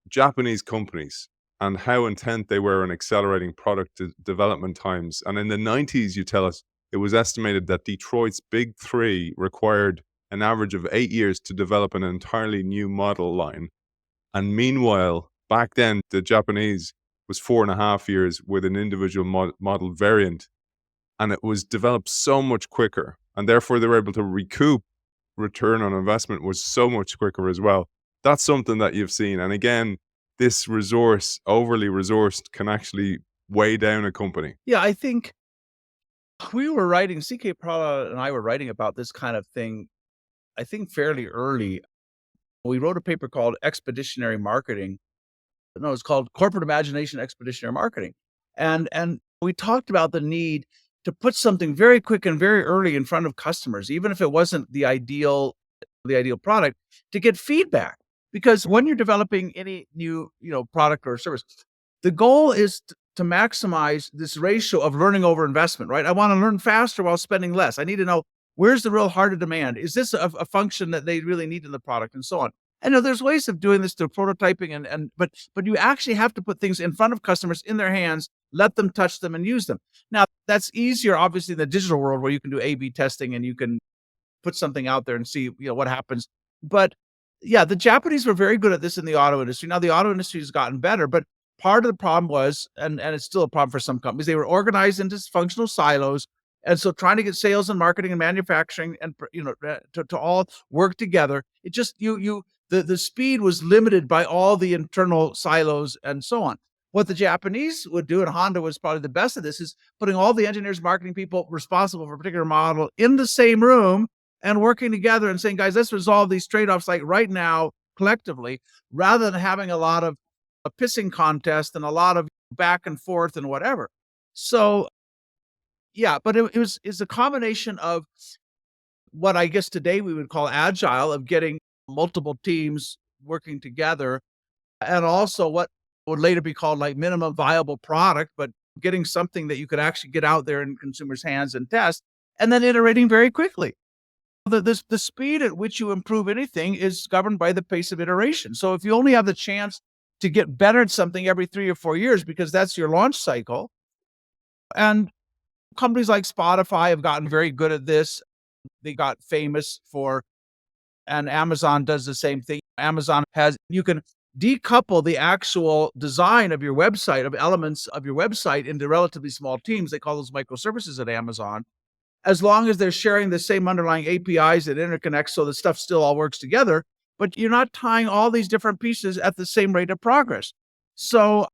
Japanese companies and how intent they were on accelerating product development times. And in the 90s, you tell us, it was estimated that Detroit's big 3 required an average of 8 years to develop an entirely new model line. And meanwhile, back then, the Japanese was 4.5 years with an individual model variant. And it was developed so much quicker. And therefore, they were able to recoup return on investment was so much quicker as well. That's something that you've seen. And again, this overly resourced, can actually weigh down a company. Yeah, I think we were writing, CK Prada and I were writing about this kind of thing, I think fairly early. We wrote a paper called Expeditionary Marketing. No, it's called Corporate Imagination Expeditionary Marketing. And we talked about the need to put something very quick and very early in front of customers, even if it wasn't the ideal product, to get feedback. Because when you're developing any new, product or service, the goal is to maximize this ratio of learning over investment, right? I want to learn faster while spending less. I need to know, where's the real heart of demand? Is this a function that they really need in the product, and so on? And there's ways of doing this through prototyping, but you actually have to put things in front of customers, in their hands, let them touch them and use them. Now, that's easier, obviously, in the digital world, where you can do A/B testing and you can put something out there and see, what happens. But yeah, the Japanese were very good at this in the auto industry. Now, the auto industry has gotten better, but part of the problem was, and it's still a problem for some companies, they were organized into functional silos. And so trying to get sales and marketing and manufacturing and, to all work together, it just, the speed was limited by all the internal silos and so on. What the Japanese would do, and Honda was probably the best of this, is putting all the engineers, marketing people responsible for a particular model in the same room and working together and saying, guys, let's resolve these trade-offs like right now, collectively, rather than having a lot of a pissing contest and a lot of back and forth and whatever. So yeah, but it's a combination of what I guess today we would call agile, of getting multiple teams working together, and also what would later be called like minimum viable product, but getting something that you could actually get out there in consumers' hands and test, and then iterating very quickly. The speed at which you improve anything is governed by the pace of iteration. So if you only have the chance to get better at something every 3 or 4 years, because that's your launch cycle, and companies like Spotify have gotten very good at this. They got famous for, and Amazon does the same thing. You can decouple the actual design of your website, of elements of your website, into relatively small teams. They call those microservices at Amazon, as long as they're sharing the same underlying APIs that interconnect, so the stuff still all works together, but you're not tying all these different pieces at the same rate of progress. So,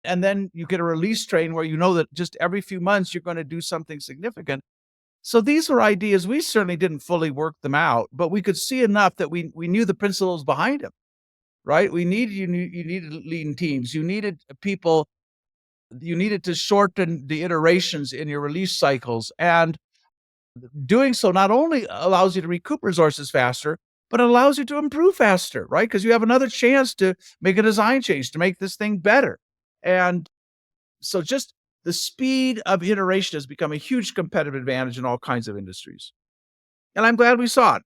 and then you get a release train where you know that just every few months you're going to do something significant. So these were ideas. We certainly didn't fully work them out, but we could see enough that we knew the principles behind them, right? You needed lean teams. You needed people. You needed to shorten the iterations in your release cycles. And doing so not only allows you to recoup resources faster, but it allows you to improve faster, right? Because you have another chance to make a design change to make this thing better. And so just the speed of iteration has become a huge competitive advantage in all kinds of industries. And I'm glad we saw it.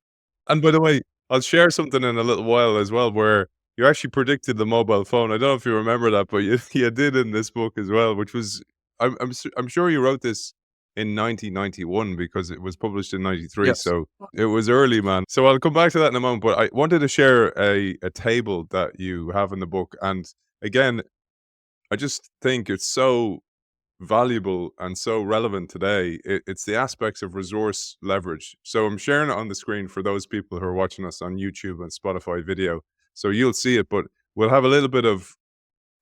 And by the way, I'll share something in a little while as well, where you actually predicted the mobile phone. I don't know if you remember that, but you did in this book as well, which was, I'm sure you wrote this in 1991 because it was published in 93. Yes. So it was early, man. So I'll come back to that in a moment, but I wanted to share a table that you have in the book. And again, I just think it's so valuable and so relevant today. It's the aspects of resource leverage. So I'm sharing it on the screen for those people who are watching us on YouTube and Spotify video. So you'll see it, but we'll have a little bit of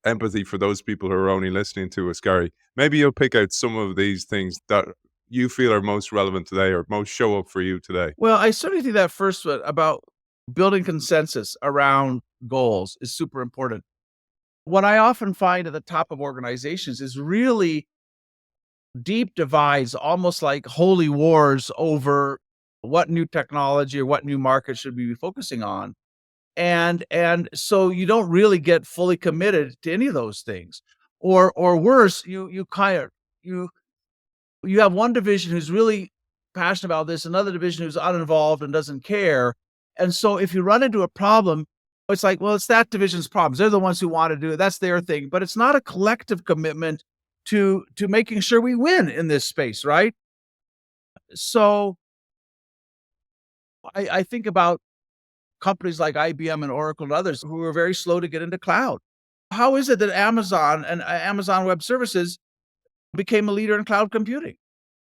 empathy for those people who are only listening to us, Gary. Maybe you'll pick out some of these things that you feel are most relevant today or most show up for you today. Well, I certainly think that first one about building consensus around goals is super important. What I often find at the top of organizations is really deep divides, almost like holy wars over what new technology or what new market should we be focusing on. And so you don't really get fully committed to any of those things. Or worse, you have one division who's really passionate about this, another division who's uninvolved and doesn't care. And so if you run into a problem, it's like, well, it's that division's problems. They're the ones who want to do it. That's their thing. But it's not a collective commitment to making sure we win in this space, right? So I think about companies like IBM and Oracle and others who were very slow to get into cloud. How is it that Amazon and Amazon Web Services became a leader in cloud computing?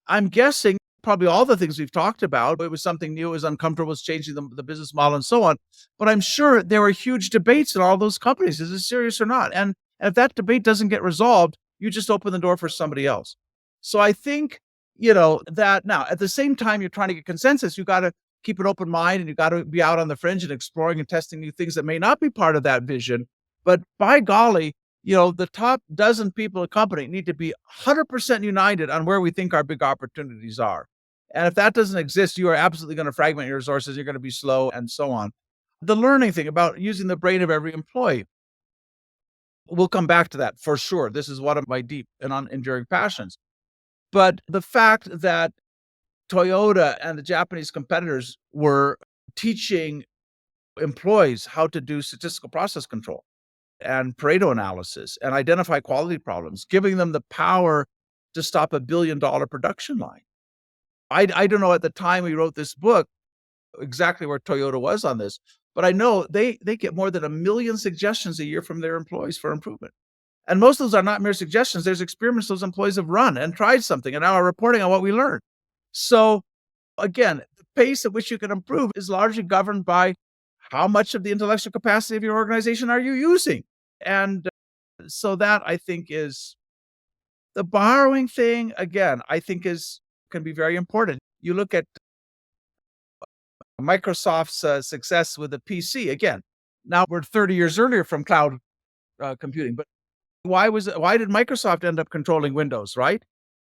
I'm guessing probably all the things we've talked about. It was something new, it was uncomfortable, it was changing the business model and so on. But I'm sure there were huge debates in all those companies. Is this serious or not? And if that debate doesn't get resolved, you just open the door for somebody else. So I think, that now at the same time you're trying to get consensus, you got to keep an open mind and you got to be out on the fringe and exploring and testing new things that may not be part of that vision. But by golly, the top dozen people in a company need to be 100% united on where we think our big opportunities are. And if that doesn't exist, you are absolutely going to fragment your resources. You're going to be slow and so on. The learning thing about using the brain of every employee, we'll come back to that for sure. This is one of my deep and enduring passions. But the fact that Toyota and the Japanese competitors were teaching employees how to do statistical process control and Pareto analysis and identify quality problems, giving them the power to stop a $1 billion production line. I don't know at the time we wrote this book exactly where Toyota was on this, but I know they get more than 1 million suggestions a year from their employees for improvement. And most of those are not mere suggestions. There's experiments those employees have run and tried something and now are reporting on what we learned. So again, the pace at which you can improve is largely governed by how much of the intellectual capacity of your organization are you using? And so that I think is the borrowing thing, again, I think can be very important. You look at Microsoft's success with the PC. Again, now we're 30 years earlier from cloud computing, but why did Microsoft end up controlling Windows, right?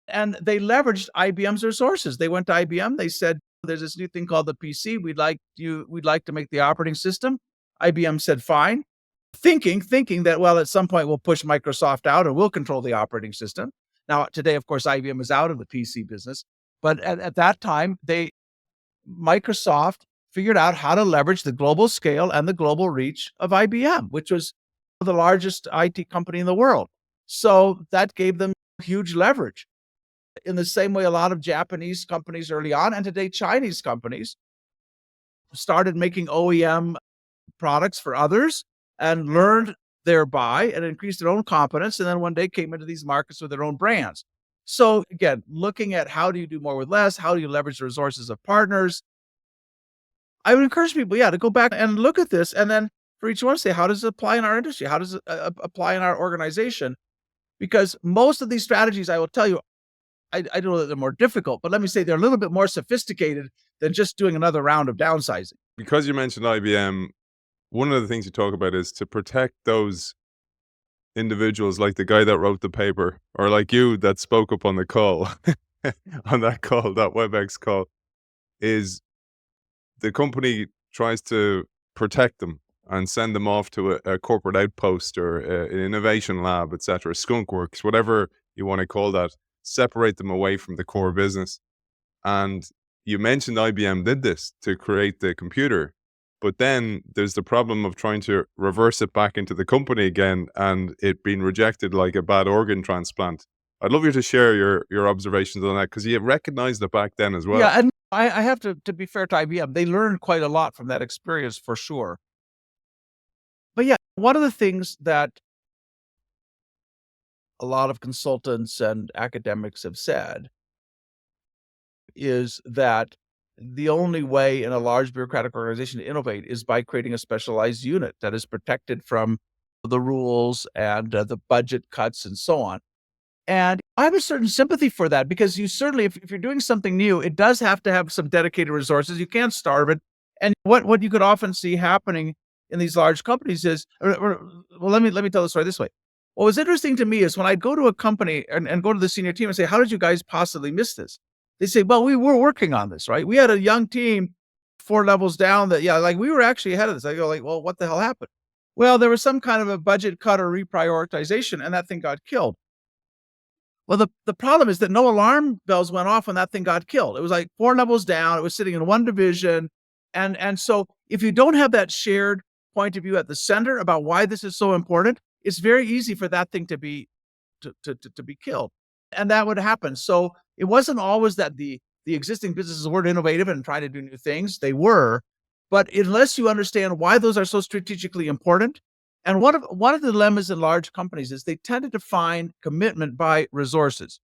And they leveraged IBM's resources. They went to IBM. They said, "There's this new thing called the PC. We'd like to make the operating system." IBM said, "Fine," thinking that at some point we'll push Microsoft out and we'll control the operating system. Now today, of course, IBM is out of the PC business, but at that time, Microsoft figured out how to leverage the global scale and the global reach of IBM, which was the largest IT company in the world. So that gave them huge leverage. In the same way, a lot of Japanese companies early on, and today Chinese companies, started making OEM products for others and learned thereby and increased their own competence. And then one day came into these markets with their own brands. So again, looking at how do you do more with less? How do you leverage the resources of partners? I would encourage people, to go back and look at this. And then for each one, say, how does it apply in our industry? How does it apply in our organization? Because most of these strategies, I will tell you, I don't know that they're more difficult, but let me say they're a little bit more sophisticated than just doing another round of downsizing. Because you mentioned IBM, one of the things you talk about is to protect those individuals, like the guy that wrote the paper, or like you that spoke up on the call, on that call, that WebEx call, is the company tries to protect them and send them off to a corporate outpost or an innovation lab, etc., skunkworks, whatever you want to call that, separate them away from the core business. And you mentioned IBM did this to create the computer, but then there's the problem of trying to reverse it back into the company again and it being rejected like a bad organ transplant. I'd love you to share your observations on that, because you recognized it back then as well. Yeah, and I have to be fair to IBM, they learned quite a lot from that experience for sure. But yeah, one of the things that a lot of consultants and academics have said is that the only way in a large bureaucratic organization to innovate is by creating a specialized unit that is protected from the rules and the budget cuts and so on. And I have a certain sympathy for that, because you certainly, if you're doing something new, it does have to have some dedicated resources. You can't starve it. And what you could often see happening in these large companies is, let me tell the story this way. What was interesting to me is when I'd go to a company and go to the senior team and say, "How did you guys possibly miss this?" They say, "Well, we were working on this, right? We had a young team 4 levels down that, we were actually ahead of this." I go like, "Well, what the hell happened?" "Well, there was some kind of a budget cut or reprioritization and that thing got killed." Well, the problem is that no alarm bells went off when that thing got killed. It was like 4 levels down. It was sitting in one division. And so if you don't have that shared point of view at the center about why this is so important, it's very easy for that thing to be killed. And that would happen. So it wasn't always that the the existing businesses weren't innovative and trying to do new things. They were, but unless you understand why those are so strategically important, and one of the dilemmas in large companies is they tend to define commitment by resources.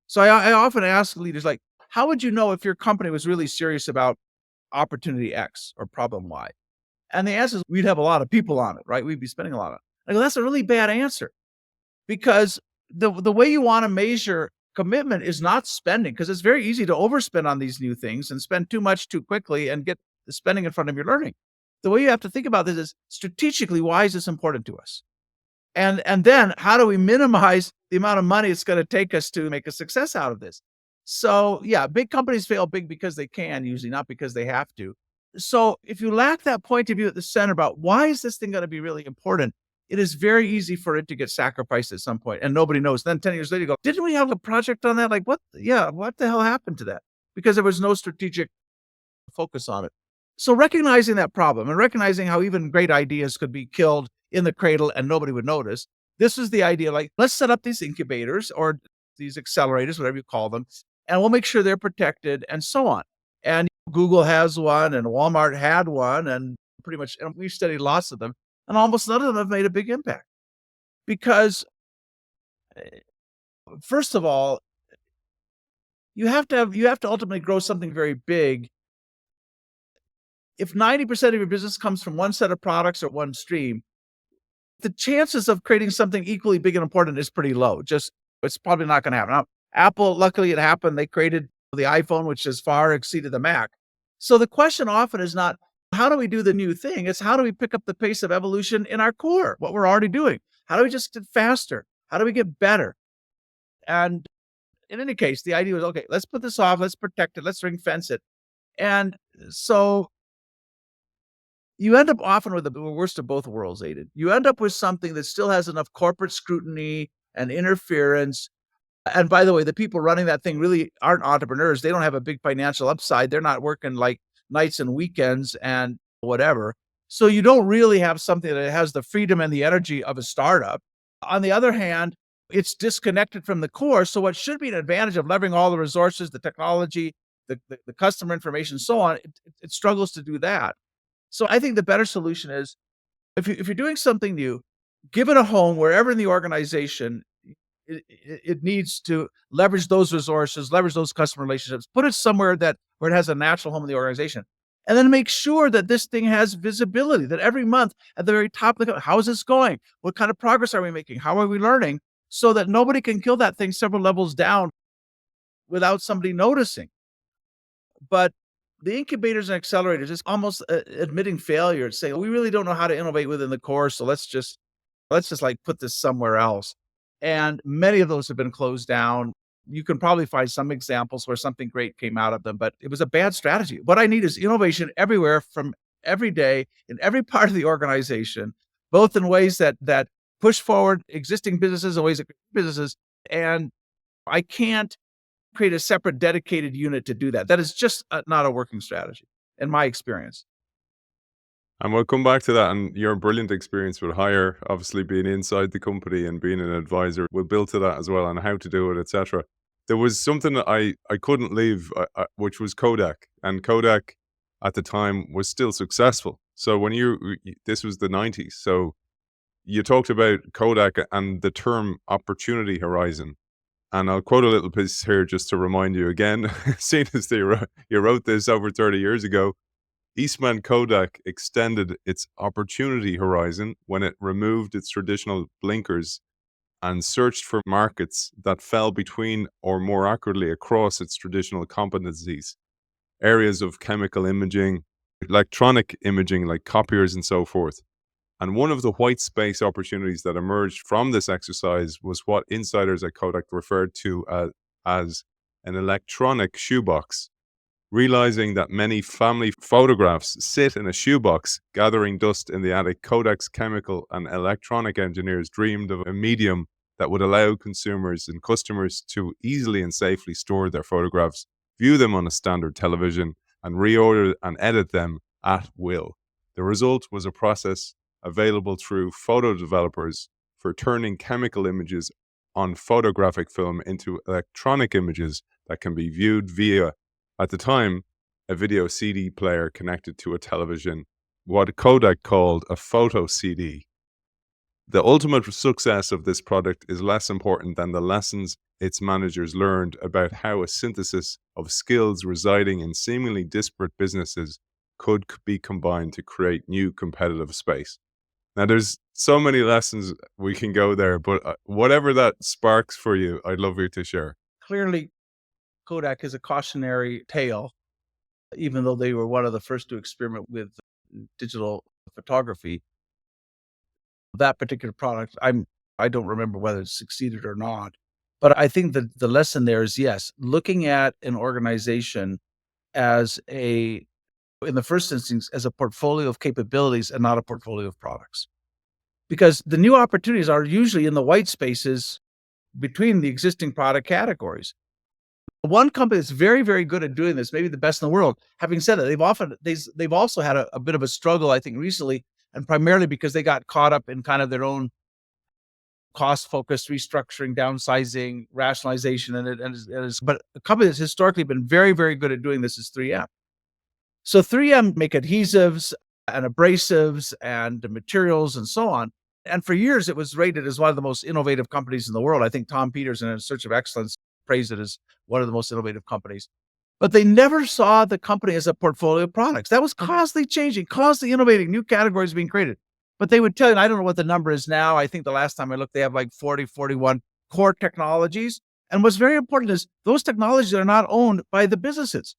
So I often ask leaders, like, how would you know if your company was really serious about opportunity X or problem Y? And the answer is we'd have a lot of people on it, right? We'd be spending a lot on it. I go, that's a really bad answer, because the way you want to measure commitment is not spending, because it's very easy to overspend on these new things and spend too much too quickly and get the spending in front of your learning. The way you have to think about this is strategically, why is this important to us? And then how do we minimize the amount of money it's going to take us to make a success out of this? So yeah, big companies fail big because they can, usually not because they have to. So if you lack that point of view at the center about why is this thing going to be really important, it is very easy for it to get sacrificed at some point and nobody knows. Then 10 years later, you go, didn't we have a project on that? Like, what? Yeah, what the hell happened to that? Because there was no strategic focus on it. So recognizing that problem and recognizing how even great ideas could be killed in the cradle and nobody would notice. This is the idea, like, let's set up these incubators or these accelerators, whatever you call them, and we'll make sure they're protected and so on. And Google has one and Walmart had one, and pretty much, and we've studied lots of them, and almost none of them have made a big impact. Because first of all, you have to ultimately grow something very big. If 90% of your business comes from one set of products or one stream, the chances of creating something equally big and important is pretty low. Just, it's probably not going to happen. Now, Apple, luckily it happened. They created the iPhone, which has far exceeded the Mac. So the question often is not, how do we do the new thing? It's how do we pick up the pace of evolution in our core, what we're already doing? How do we just get faster? How do we get better? And in any case, the idea was, okay, let's put this off. Let's protect it. Let's ring fence it. And so you end up often with the worst of both worlds, Aidan. You end up with something that still has enough corporate scrutiny and interference. And by the way, the people running that thing really aren't entrepreneurs. They don't have a big financial upside. They're not working like nights and weekends and whatever. So you don't really have something that has the freedom and the energy of a startup. On the other hand, it's disconnected from the core. So what should be an advantage of leveraging all the resources, the technology, the customer information, so on, it struggles to do that. So I think the better solution is, if you're doing something new, give it a home wherever in the organization it needs to leverage those resources, leverage those customer relationships, put it somewhere where it has a natural home in the organization. And then make sure that this thing has visibility, that every month at the very top of the, how is this going? What kind of progress are we making? How are we learning? So that nobody can kill that thing several levels down without somebody noticing. But the incubators and accelerators is almost admitting failure to say, we really don't know how to innovate within the core. So let's just like put this somewhere else. And many of those have been closed down. You can probably find some examples where something great came out of them, but it was a bad strategy. What I need is innovation everywhere, from every day in every part of the organization, both in ways that push forward existing businesses and ways that businesses. And I can't create a separate dedicated unit to do that. That is just not a working strategy in my experience. And we'll come back to that, and your brilliant experience with Hire, obviously being inside the company and being an advisor, we'll build to that as well, and how to do it, etc. There was something that I couldn't leave, which was Kodak. And Kodak at the time was still successful. So when this was the 90s. So you talked about Kodak and the term opportunity horizon. And I'll quote a little piece here just to remind you again, seeing as you wrote this over 30 years ago. Eastman Kodak extended its opportunity horizon when it removed its traditional blinkers and searched for markets that fell between, or more accurately, across its traditional competencies. Areas of chemical imaging, electronic imaging like copiers and so forth. And one of the white space opportunities that emerged from this exercise was what insiders at Kodak referred to as an electronic shoebox. Realizing that many family photographs sit in a shoebox gathering dust in the attic, Kodak's chemical and electronic engineers dreamed of a medium that would allow consumers and customers to easily and safely store their photographs, view them on a standard television, and reorder and edit them at will. The result was a process available through photo developers for turning chemical images on photographic film into electronic images that can be viewed via at the time, a video CD player connected to a television, what Kodak called a photo CD. The ultimate success of this product is less important than the lessons its managers learned about how a synthesis of skills residing in seemingly disparate businesses could be combined to create new competitive space. Now, there's so many lessons we can go there, but whatever that sparks for you, I'd love you to share. Clearly, Kodak is a cautionary tale, even though they were one of the first to experiment with digital photography. That particular product, I don't remember whether it succeeded or not. But I think that the lesson there is, yes, looking at an organization as in the first instance, as a portfolio of capabilities and not a portfolio of products. Because the new opportunities are usually in the white spaces between the existing product categories. One company that's very, very good at doing this, maybe the best in the world. Having said that, they've also had a bit of a struggle, I think, recently, and primarily because they got caught up in kind of their own cost-focused restructuring, downsizing, rationalization, but a company that's historically been very, very good at doing this is 3M. So 3M make adhesives and abrasives and materials and so on. And for years, it was rated as one of the most innovative companies in the world. I think Tom Peters, in Search of Excellence, praised it as one of the most innovative companies. But they never saw the company as a portfolio of products. That was constantly changing, constantly innovating, new categories being created. But they would tell you, and I don't know what the number is now. I think the last time I looked, they have like 40, 41 core technologies. And what's very important is those technologies are not owned by the businesses.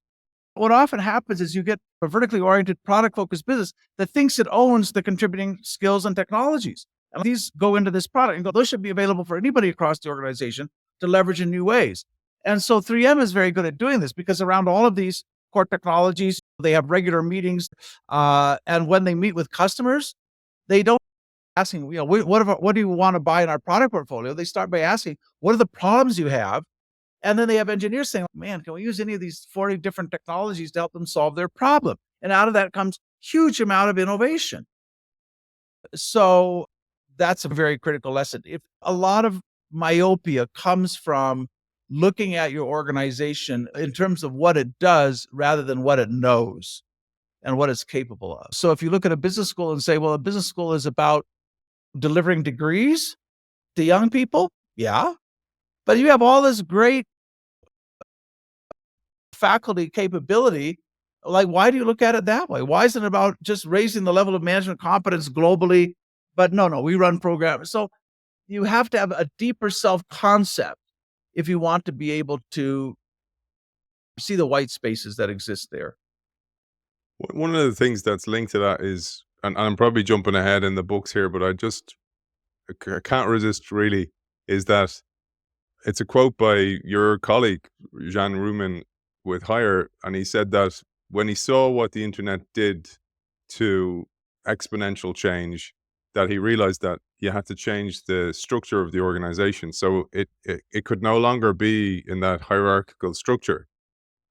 What often happens is you get a vertically oriented, product-focused business that thinks it owns the contributing skills and technologies. And these go into this product and go, those should be available for anybody across the organization to leverage in new ways. And so 3M is very good at doing this because around all of these core technologies, they have regular meetings. And when they meet with customers, they don't asking, what do you want to buy in our product portfolio? They start by asking, what are the problems you have? And then they have engineers saying, man, can we use any of these 40 different technologies to help them solve their problem? And out of that comes huge amount of innovation. So that's a very critical lesson. If a lot of myopia comes from looking at your organization in terms of what it does rather than what it knows and what it's capable of. So if you look at a business school and say, well, a business school is about delivering degrees to young people, yeah. But you have all this great faculty capability. Like, why do you look at it that way? Why isn't it about just raising the level of management competence globally? But no, we run programs. So you have to have a deeper self-concept if you want to be able to see the white spaces that exist there. One of the things that's linked to that is, and I'm probably jumping ahead in the books here, but I can't resist really, is that it's a quote by your colleague, Jean Rumin with Hire, and he said that when he saw what the internet did to exponential change, that he realized that you had to change the structure of the organization. So it could no longer be in that hierarchical structure.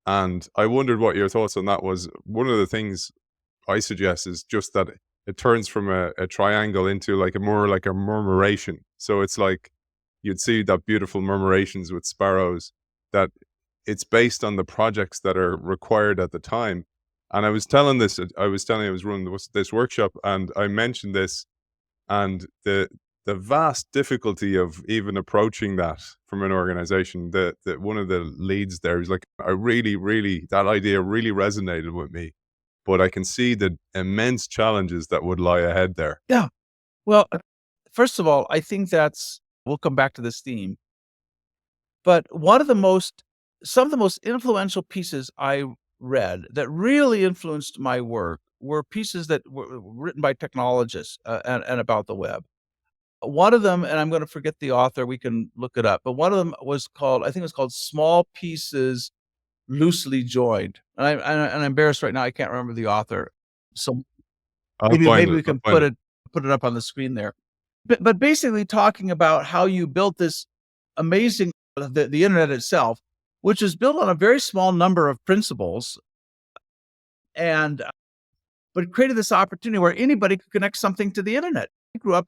And I wondered what your thoughts on that was. One of the things I suggest is just that it turns from a triangle into more like a murmuration. So it's like you'd see that beautiful murmurations with sparrows, that it's based on the projects that are required at the time. And I was running this workshop, and I mentioned this, and the vast difficulty of even approaching that from an organization. That one of the leads there is like, that idea really resonated with me, but I can see the immense challenges that would lie ahead there. Yeah. Well, first of all, I think we'll come back to this theme, but some of the most influential pieces I read that really influenced my work were pieces that were written by technologists and about the web. One of them, and I'm going to forget the author, we can look it up, but one of them was called, I think it was called Small Pieces Loosely Joined. And I'm embarrassed right now, I can't remember the author. So maybe we can put it up on the screen there. But basically talking about how you built this amazing, the internet itself, which is built on a very small number of principles, but created this opportunity where anybody could connect something to the internet.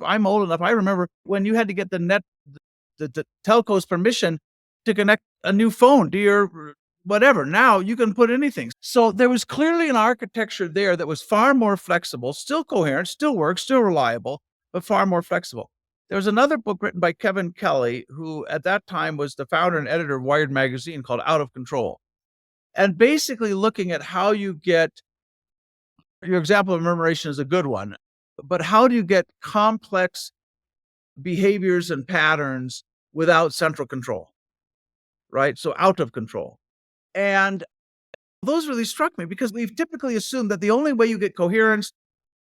I'm old enough. I remember when you had to get the telco's permission to connect a new phone to your whatever. Now you can put anything. So there was clearly an architecture there that was far more flexible, still coherent, still works, still reliable, but far more flexible. There was another book written by Kevin Kelly, who at that time was the founder and editor of Wired magazine, called Out of Control. And basically looking at how you get, your example of murmuration is a good one, but how do you get complex behaviors and patterns without central control, right? So out of control. And those really struck me because we've typically assumed that the only way you get coherence,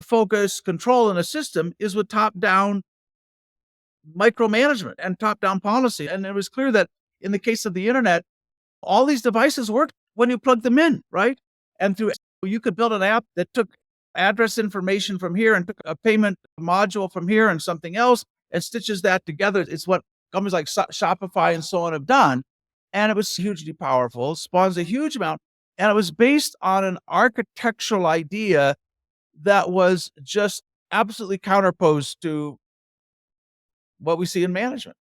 focus, control in a system is with top-down micromanagement and top-down policy. And it was clear that in the case of the internet, all these devices worked when you plug them in, right? And you could build an app that took address information from here and took a payment module from here and something else and stitches that together. It's what companies like Shopify and so on have done. And it was hugely powerful, spawns a huge amount. And it was based on an architectural idea that was just absolutely counterposed to what we see in management.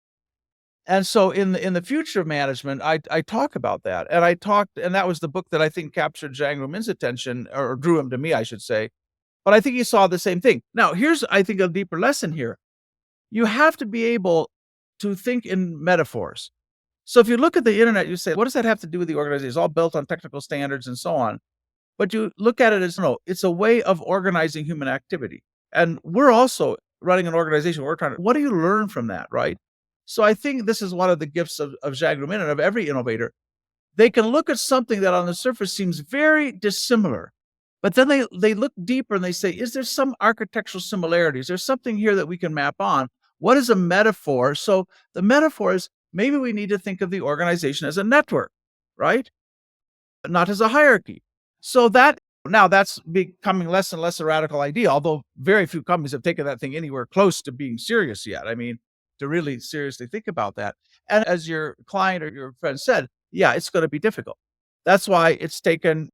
And so in the future of management, I talk about that. And that was the book that I think captured Zhang Rumin's attention, or drew him to me, I should say. But I think he saw the same thing. Now, here's, I think, a deeper lesson here. You have to be able to think in metaphors. So if you look at the internet, you say, what does that have to do with the organization? It's all built on technical standards and so on. But you look at it as, no, it's a way of organizing human activity. And we're also running an organization. What do you learn from that, right? So I think this is one of the gifts of Zhang Rumin and of every innovator. They can look at something that on the surface seems very dissimilar, but then they look deeper and they say, is there some architectural similarities? There's something here that we can map on. What is a metaphor? So the metaphor is, maybe we need to think of the organization as a network, right? Not as a hierarchy. So now that's becoming less and less a radical idea, although very few companies have taken that thing anywhere close to being serious yet. I mean, to really seriously think about that. And as your client or your friend said, yeah, it's going to be difficult. That's why it's taken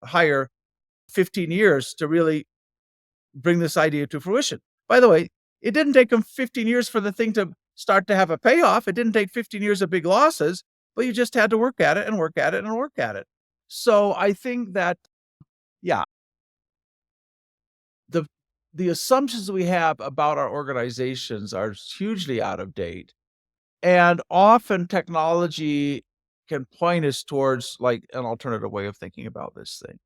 higher 15 years to really bring this idea to fruition. By the way, it didn't take them 15 years for the thing to start to have a payoff. It didn't take 15 years of big losses, but you just had to work at it and work at it and work at it. So I think that, yeah, the assumptions we have about our organizations are hugely out of date. And often technology can point us towards like an alternative way of thinking about this thing.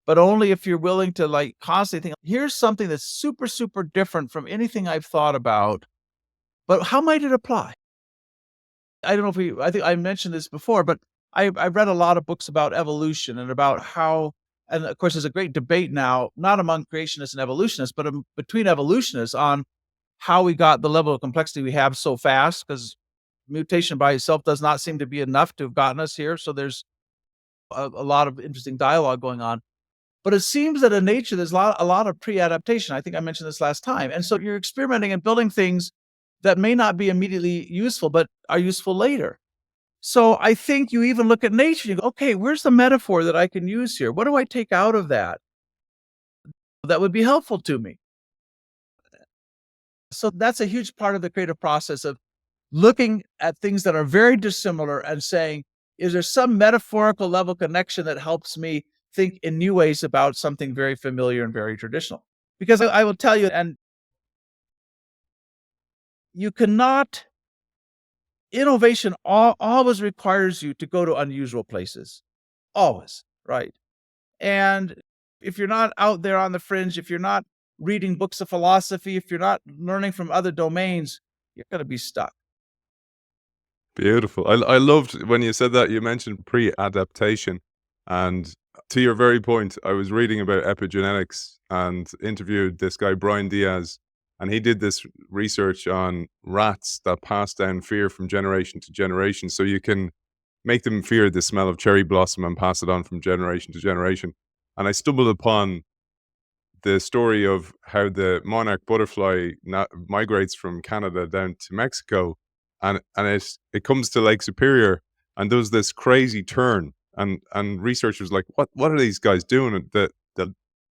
But only if you're willing to like constantly think, here's something that's super, super different from anything I've thought about, but how might it apply? I don't know if I think I mentioned this before, but I've read a lot of books about evolution and about how, and of course, there's a great debate now, not among creationists and evolutionists, but between evolutionists on how we got the level of complexity we have so fast, because mutation by itself does not seem to be enough to have gotten us here. So there's a lot of interesting dialogue going on. But it seems that in nature, there's a lot of pre-adaptation. I think I mentioned this last time. And so you're experimenting and building things that may not be immediately useful, but are useful later. So I think you even look at nature, you go, okay, where's the metaphor that I can use here? What do I take out of that would be helpful to me? So that's a huge part of the creative process of looking at things that are very dissimilar and saying, is there some metaphorical level connection that helps me think in new ways about something very familiar and very traditional? Because I will tell you, and you cannot, innovation always requires you to go to unusual places. Always, right? And if you're not out there on the fringe, if you're not reading books of philosophy, if you're not learning from other domains, you're going to be stuck. Beautiful. I loved when you said that. You mentioned pre-adaptation, and to your very point, I was reading about epigenetics and interviewed this guy Brian Diaz, and he did this research on rats that pass down fear from generation to generation. So you can make them fear the smell of cherry blossom and pass it on from generation to generation. And I stumbled upon the story of how the monarch butterfly migrates from Canada down to Mexico, and it comes to Lake Superior and does this crazy turn, and researchers like, what are these guys doing? And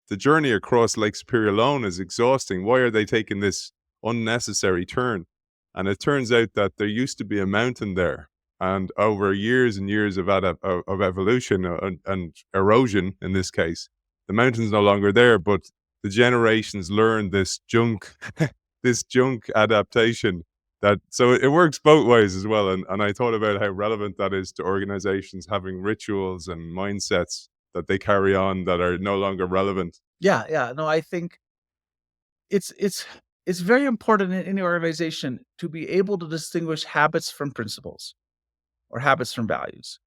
the journey across Lake Superior alone is exhausting. Why are they taking this unnecessary turn? And it turns out that there used to be a mountain there, And over years and years of evolution and erosion, in this case, the mountain's no longer there, but the generations learn this junk, this junk adaptation. So it works both ways as well. And I thought about how relevant that is to organizations having rituals and mindsets that they carry on that are no longer relevant. Yeah, yeah. No, I think it's it's it's very important in any organization to be able to distinguish habits from principles or habits from values.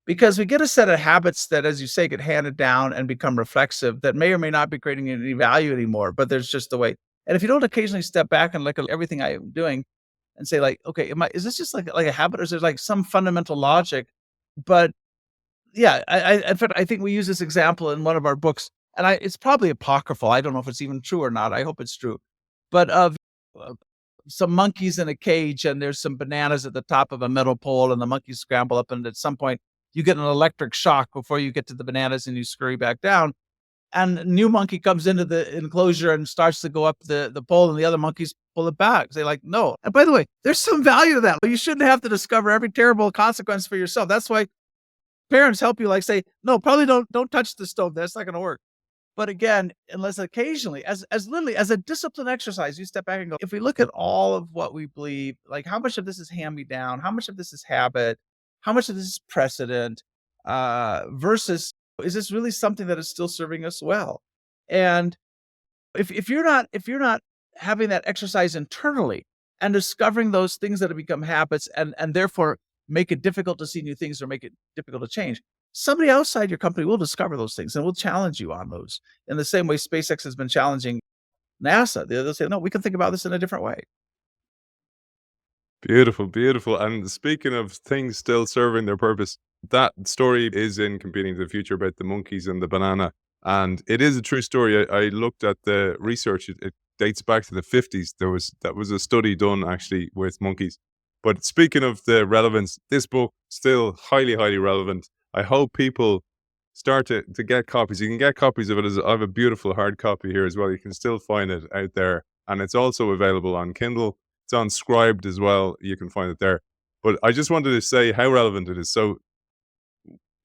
Because we get a set of habits that, as you say, get handed down and become reflexive that may or may not be creating any value anymore, but there's just the way. And if you don't occasionally step back and look at everything I am doing and say, like, okay, is this just like a habit, or is there like some fundamental logic? But yeah, in fact, I think we use this example in one of our books, and it's probably apocryphal. I don't know if it's even true or not. I hope it's true. But of uh, some monkeys in a cage, and there's some bananas at the top of a metal pole, and the monkeys scramble up, and at some point you get an electric shock before you get to the bananas, and you scurry back down. And a new monkey comes into the enclosure and starts to go up the pole, and the other monkeys pull it back. Say like, no. And by the way, there's some value to that. You shouldn't have to discover every terrible consequence for yourself. That's why parents help you, like, say, no, probably don't touch the stove. That's not going to work. But again, unless occasionally, as literally as a discipline exercise, you step back and go, if we look at all of what we believe, like how much of this is hand me down, how much of this is habit, how much of this is precedent, versus is this really something that is still serving us well? And if you're not having that exercise internally and discovering those things that have become habits and therefore make it difficult to see new things or make it difficult to change, somebody outside your company will discover those things and will challenge you on those. In the same way SpaceX has been challenging NASA. They'll say, no, we can think about this in a different way. Beautiful, beautiful. And speaking of things still serving their purpose, that story is in Competing to the Future about the monkeys and the banana. And it is a true story. I looked at the research. It dates back to the 50s. That was a study done actually with monkeys. But speaking of the relevance, this book still highly, highly relevant. I hope people start to get copies. You can get copies of it. I have a beautiful hard copy here as well. You can still find it out there. And it's also available on Kindle. It's on Scribed as well. You can find it there. But I just wanted to say how relevant it is. So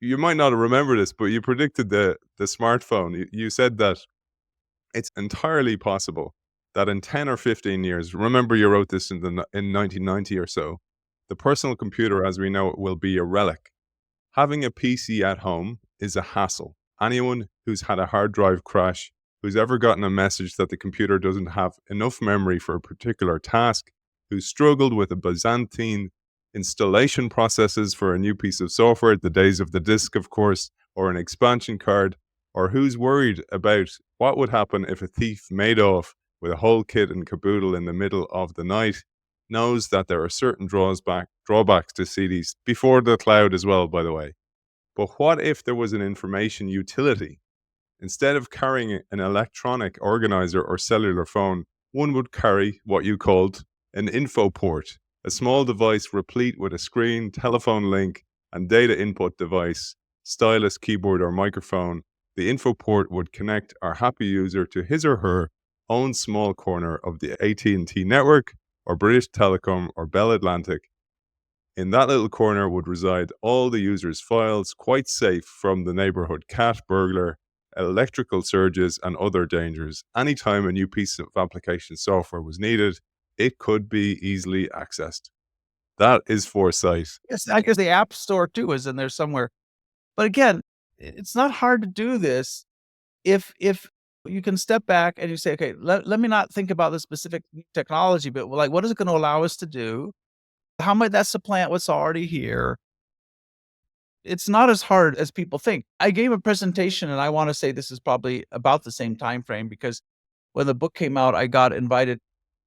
you might not remember this, but you predicted the smartphone. You said that it's entirely possible that in 10 or 15 years, remember you wrote this in 1990 or so, the personal computer as we know it will be a relic. Having a PC at home is a hassle. Anyone who's had a hard drive crash, who's ever gotten a message that the computer doesn't have enough memory for a particular task, who's struggled with a Byzantine installation processes for a new piece of software, the days of the disk, of course, or an expansion card, or who's worried about what would happen if a thief made off with a whole kit and caboodle in the middle of the night, knows that there are certain drawbacks to CDs before the cloud as well, by the way. But what if there was an information utility? Instead of carrying an electronic organizer or cellular phone, one would carry what you called an info port, a small device replete with a screen, telephone link, and data input device, stylus, keyboard, or microphone. The info port would connect our happy user to his or her own small corner of the AT&T network, or British Telecom, or Bell Atlantic. In that little corner would reside all the user's files, quite safe from the neighborhood cat, burglar, electrical surges, and other dangers. Anytime a new piece of application software was needed, it could be easily accessed. That is foresight. Yes, I guess the App Store too is in there somewhere. But again, it's not hard to do this if you can step back and you say, okay, let me not think about the specific technology, but like, what is it going to allow us to do? How might that supplant what's already here? It's not as hard as people think. I gave a presentation, and I want to say this is probably about the same time frame, because when the book came out, I got invited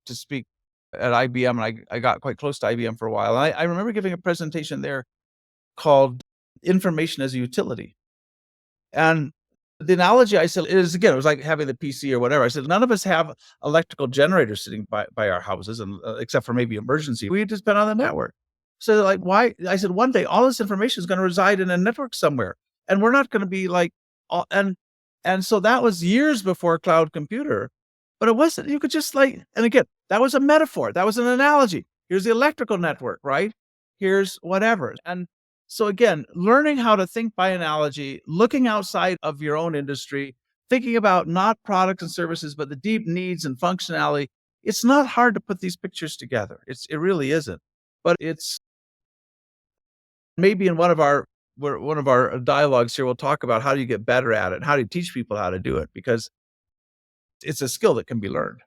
to speak at IBM, and I got quite close to IBM for a while. And I remember giving a presentation there called Information as a Utility. And the analogy I said is, again, it was like having the PC or whatever. I said, none of us have electrical generators sitting by our houses, and except for maybe emergency. We just depend on the network. So they're like, why? I said, one day all this information is going to reside in a network somewhere, and we're not going to be like, and so that was years before cloud computer, but it wasn't. You could just like, and again, that was a metaphor. That was an analogy. Here's the electrical network, right? here's whatever. And so again, learning how to think by analogy, looking outside of your own industry, thinking about not products and services, but the deep needs and functionality. It's not hard to put these pictures together. It really isn't. But it's maybe in one of our dialogues here, we'll talk about how do you get better at it and how do you teach people how to do it, because it's a skill that can be learned.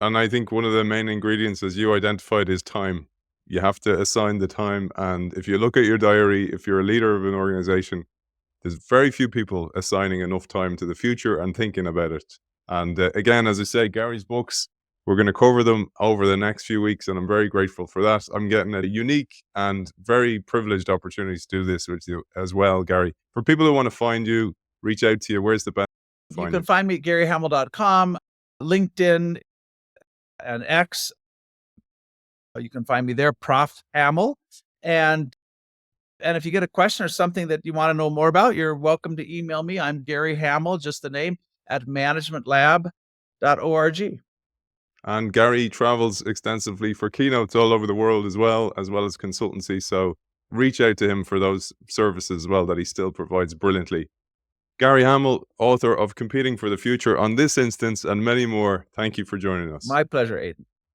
And I think one of the main ingredients, as you identified, is time. You have to assign the time. And if you look at your diary, if you're a leader of an organization, there's very few people assigning enough time to the future and thinking about it. And again, as I say, Gary's books, we're going to cover them over the next few weeks, and I'm very grateful for that. I'm getting a unique and very privileged opportunity to do this with you as well, Gary. For people who want to find you, reach out to you, where's the best to You find can find me at GaryHamel.com, LinkedIn, and X. You can find me there, Prof. Hamel. And if you get a question or something that you want to know more about, you're welcome to email me. I'm Gary Hamel, just the name, at managementlab.org. And Gary travels extensively for keynotes all over the world as well as consultancy. So reach out to him for those services as well that he still provides brilliantly. Gary Hamel, author of Competing for the Future on this instance and many more. Thank you for joining us. My pleasure, Aidan.